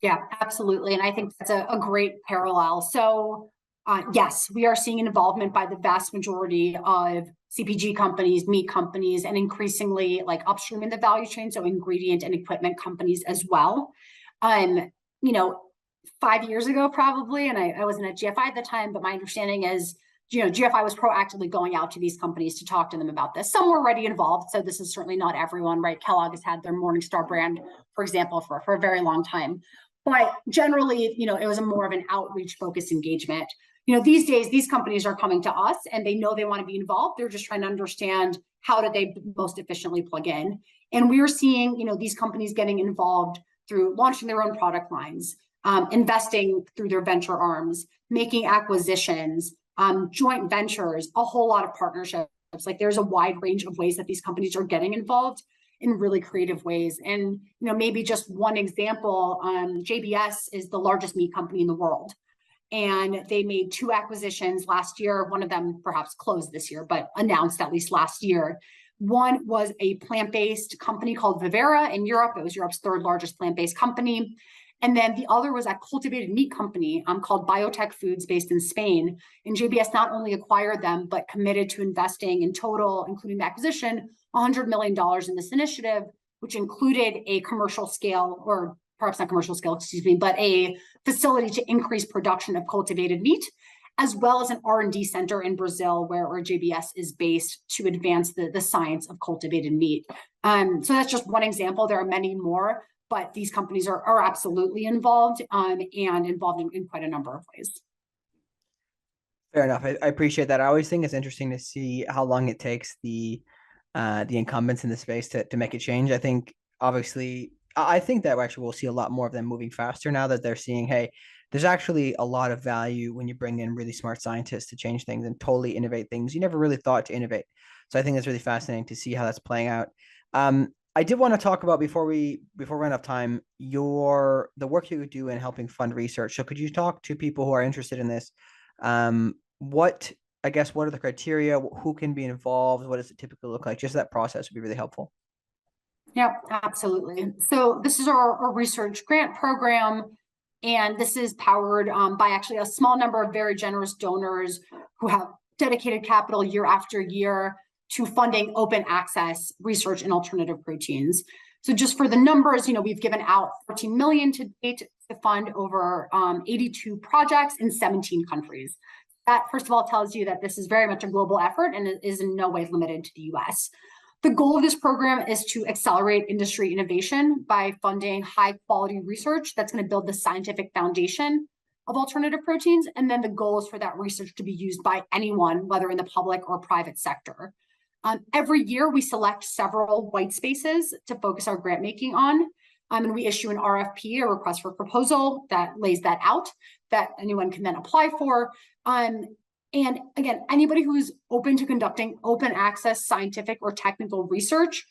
[SPEAKER 1] Yeah, absolutely. And I think that's a great parallel. So yes, we are seeing involvement by the vast majority of CPG companies, meat companies, and increasingly like upstream in the value chain, so ingredient and equipment companies as well. 5 years ago, probably, and I wasn't at GFI at the time, but my understanding is, GFI was proactively going out to these companies to talk to them about this. Some were already involved, so this is certainly not everyone, right? Kellogg has had their Morningstar brand, for example, for a very long time. But generally, it was a more of an outreach-focused engagement. These days, these companies are coming to us and they know they want to be involved. They're just trying to understand how do they most efficiently plug in. And we're seeing, these companies getting involved through launching their own product lines, investing through their venture arms, making acquisitions, joint ventures, a whole lot of partnerships. Like there's a wide range of ways that these companies are getting involved in really creative ways. And, maybe just one example, JBS is the largest meat company in the world. and they made 2 acquisitions last year. One of them perhaps closed this year, but announced at least last year. One was a plant-based company called FAIRR in Europe. It was Europe's 3rd largest plant-based company. And then the other was a cultivated meat company called Biotech Foods based in Spain. And JBS not only acquired them, but committed to investing in total, including the acquisition, $100 million in this initiative, which included a commercial scale, or perhaps not commercial scale, excuse me, but a facility to increase production of cultivated meat, as well as an R&D center in Brazil where JBS is based to advance the science of cultivated meat. So that's just one example. There are many more, but these companies are absolutely involved and involved in quite a number of ways.
[SPEAKER 2] Fair enough. I appreciate that. I always think it's interesting to see how long it takes the incumbents in the space to make a change. I think obviously, I think that actually we'll see a lot more of them moving faster now that they're seeing, hey, there's actually a lot of value when you bring in really smart scientists to change things and totally innovate things you never really thought to innovate. So I think it's really fascinating to see how that's playing out. I did want to talk about before we run out of time, the work you do in helping fund research. So could you talk to people who are interested in this? What are the criteria? Who can be involved? What does it typically look like? Just that process would be really helpful.
[SPEAKER 1] Yeah, absolutely. So this is our research grant program, and this is powered by actually a small number of very generous donors who have dedicated capital year after year to funding open access research in alternative proteins. So just for the numbers, we've given out $14 million to date to fund over 82 projects in 17 countries. That, first of all, tells you that this is very much a global effort and it is in no way limited to the US. The goal of this program is to accelerate industry innovation by funding high quality research that's going to build the scientific foundation of alternative proteins. And then the goal is for that research to be used by anyone, whether in the public or private sector. Every year, we select several white spaces to focus our grant making on. And we issue an RFP, a request for proposal, that lays that out, that anyone can then apply for. And again, anybody who's open to conducting open access scientific or technical research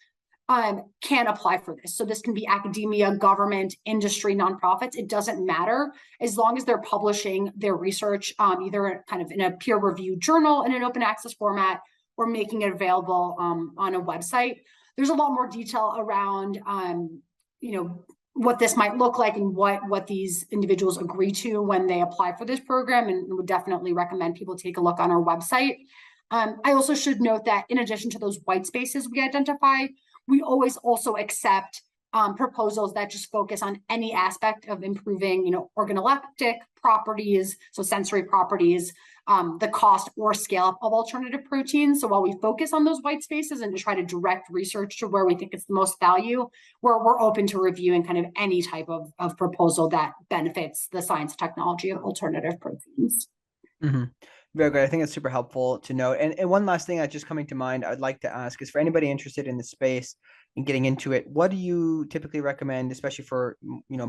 [SPEAKER 1] can apply for this. So this can be academia, government, industry, nonprofits. It doesn't matter, as long as they're publishing their research either kind of in a peer-reviewed journal in an open access format or making it available on a website. There's a lot more detail around what this might look like and what these individuals agree to when they apply for this program, and would definitely recommend people take a look on our website. I also should note that in addition to those white spaces we identify, we always also accept proposals that just focus on any aspect of improving, organoleptic properties, so sensory properties, the cost or scale of alternative proteins. So while we focus on those white spaces and to try to direct research to where we think it's the most value, we're open to reviewing kind of any type of proposal that benefits the science and technology of alternative proteins.
[SPEAKER 2] Mm-hmm. Very good. I think it's super helpful to know. And one last thing that's just coming to mind, I'd like to ask is for anybody interested in the space and getting into it, what do you typically recommend, especially for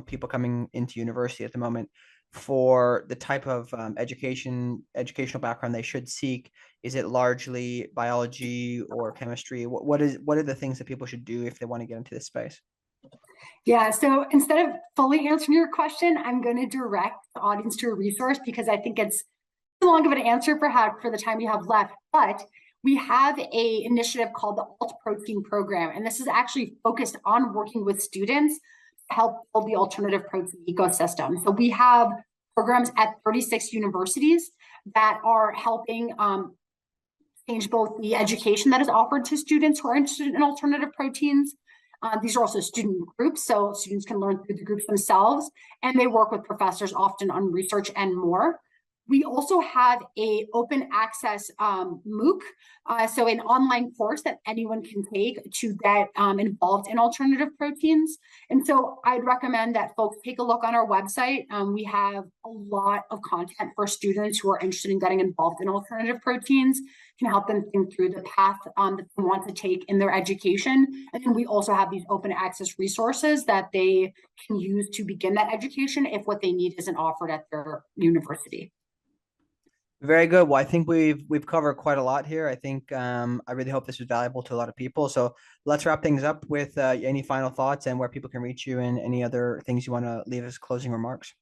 [SPEAKER 2] people coming into university at the moment, for the type of educational background they should seek? Is it largely biology or chemistry? What are the things that people should do if they want to get into this space?
[SPEAKER 1] Yeah, so instead of fully answering your question, I'm going to direct the audience to a resource because I think it's too long of an answer perhaps for the time we have left, but we have a initiative called the Alt Protein Program, and this is actually focused on working with students to help build the alternative protein ecosystem. So we have programs at 36 universities that are helping change both the education that is offered to students who are interested in alternative proteins. These are also student groups, so students can learn through the groups themselves, and they work with professors often on research and more. We also have a open access MOOC, so an online course that anyone can take to get involved in alternative proteins. And so I'd recommend that folks take a look on our website. We have a lot of content for students who are interested in getting involved in alternative proteins, can help them think through the path that they want to take in their education. And then we also have these open access resources that they can use to begin that education if what they need isn't offered at their university.
[SPEAKER 2] Very good. Well, I think we've covered quite a lot here. I think I really hope this was valuable to a lot of people. So let's wrap things up with any final thoughts and where people can reach you and any other things you want to leave as closing remarks.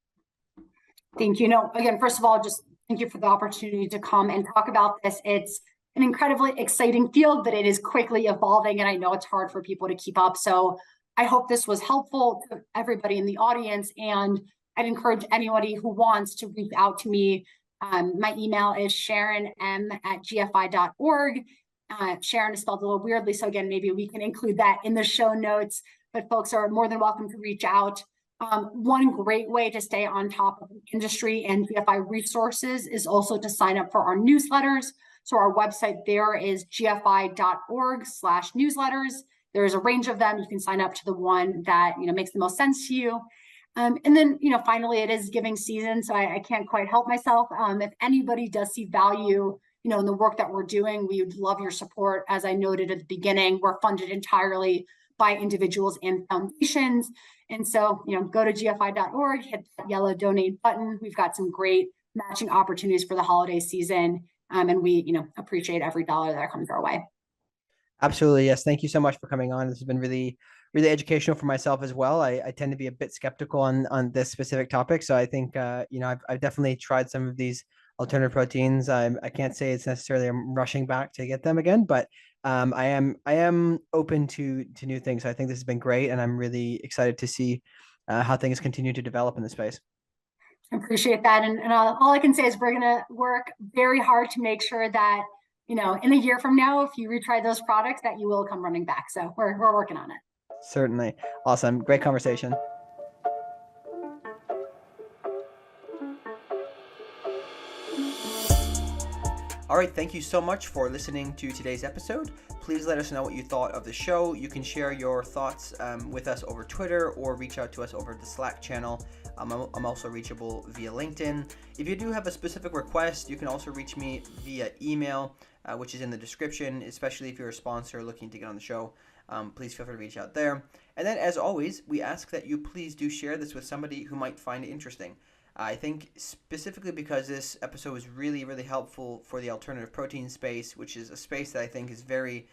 [SPEAKER 1] Thank you. No, again, first of all, just thank you for the opportunity to come and talk about this. It's an incredibly exciting field, but it is quickly evolving, and I know it's hard for people to keep up. So I hope this was helpful to everybody in the audience, and I'd encourage anybody who wants to reach out to me. My email is sharynm@gfi.org. Sharyn is spelled a little weirdly, so again, maybe we can include that in the show notes, but folks are more than welcome to reach out. One great way to stay on top of the industry and GFI resources is also to sign up for our newsletters. So our website there is gfi.org/newsletters. There's a range of them. You can sign up to the one that makes the most sense to you. And then finally, it is giving season, so I can't quite help myself. If anybody does see value in the work that we're doing, we would love your support. As I noted at the beginning, we're funded entirely by individuals and foundations. And so, go to gfi.org, hit that yellow donate button. We've got some great matching opportunities for the holiday season. And we, appreciate every dollar that comes our way.
[SPEAKER 2] Absolutely. Yes. Thank you so much for coming on. This has been really, really educational for myself as well. I tend to be a bit skeptical on this specific topic. So I think, I've definitely tried some of these alternative proteins. I can't say it's necessarily I'm rushing back to get them again, but I am open to new things. So I think this has been great, and I'm really excited to see how things continue to develop in the space.
[SPEAKER 1] I appreciate that, and all I can say is we're going to work very hard to make sure that in a year from now, if you retry those products, that you will come running back. So we're working on it.
[SPEAKER 2] Certainly. Awesome. Great conversation. All right, thank you so much for listening to today's episode. Please let us know what you thought of the show. You can share your thoughts with us over Twitter or reach out to us over the Slack channel. I'm also reachable via LinkedIn. If you do have a specific request, you can also reach me via email, which is in the description, especially if you're a sponsor looking to get on the show. Please feel free to reach out there. And then, as always, we ask that you please do share this with somebody who might find it interesting. I think specifically because this episode was really, really helpful for the alternative protein space, which is a space that I think is very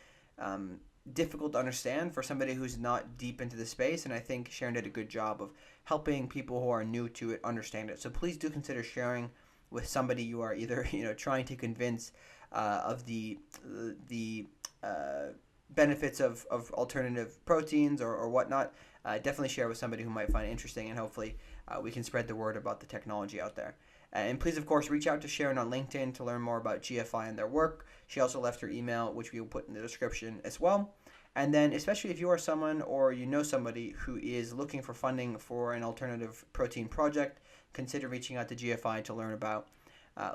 [SPEAKER 2] difficult to understand for somebody who's not deep into the space. And I think Sharyn did a good job of helping people who are new to it understand it. So please do consider sharing with somebody you are either trying to convince of the benefits of alternative proteins or whatnot. Definitely share with somebody who might find it interesting, and hopefully we can spread the word about the technology out there. And please, of course, reach out to Sharyn on LinkedIn to learn more about GFI and their work. She also left her email, which we will put in the description as well. And then, especially if you are someone or you know somebody who is looking for funding for an alternative protein project, consider reaching out to GFI to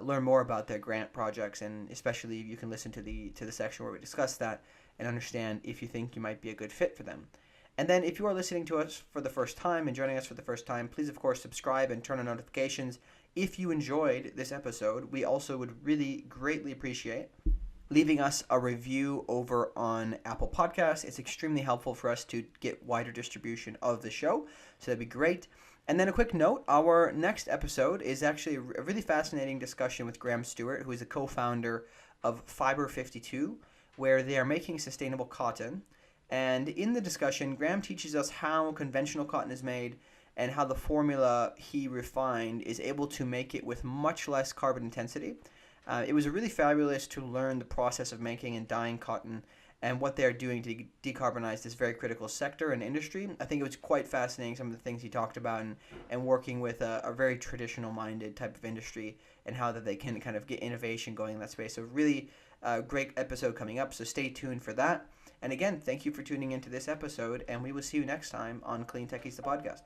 [SPEAKER 2] learn more about their grant projects, and especially you can listen to the section where we discuss that and understand if you think you might be a good fit for them. And then if you are listening to us for the first time and joining us for the first time, please, of course, subscribe and turn on notifications. If you enjoyed this episode, we also would really greatly appreciate leaving us a review over on Apple Podcasts. It's extremely helpful for us to get wider distribution of the show, so that'd be great. And then a quick note, our next episode is actually a really fascinating discussion with Graham Stewart, who is a co-founder of Fiber 52, where they are making sustainable cotton. And in the discussion, Graham teaches us how conventional cotton is made and how the formula he refined is able to make it with much less carbon intensity. It was really fabulous to learn the process of making and dyeing cotton and what they're doing to decarbonize this very critical sector and industry. I think it was quite fascinating, some of the things he talked about, and working with a very traditional-minded type of industry and how that they can kind of get innovation going in that space. So really great episode coming up, so stay tuned for that. And again, thank you for tuning into this episode, and we will see you next time on CleanTechies the Podcast.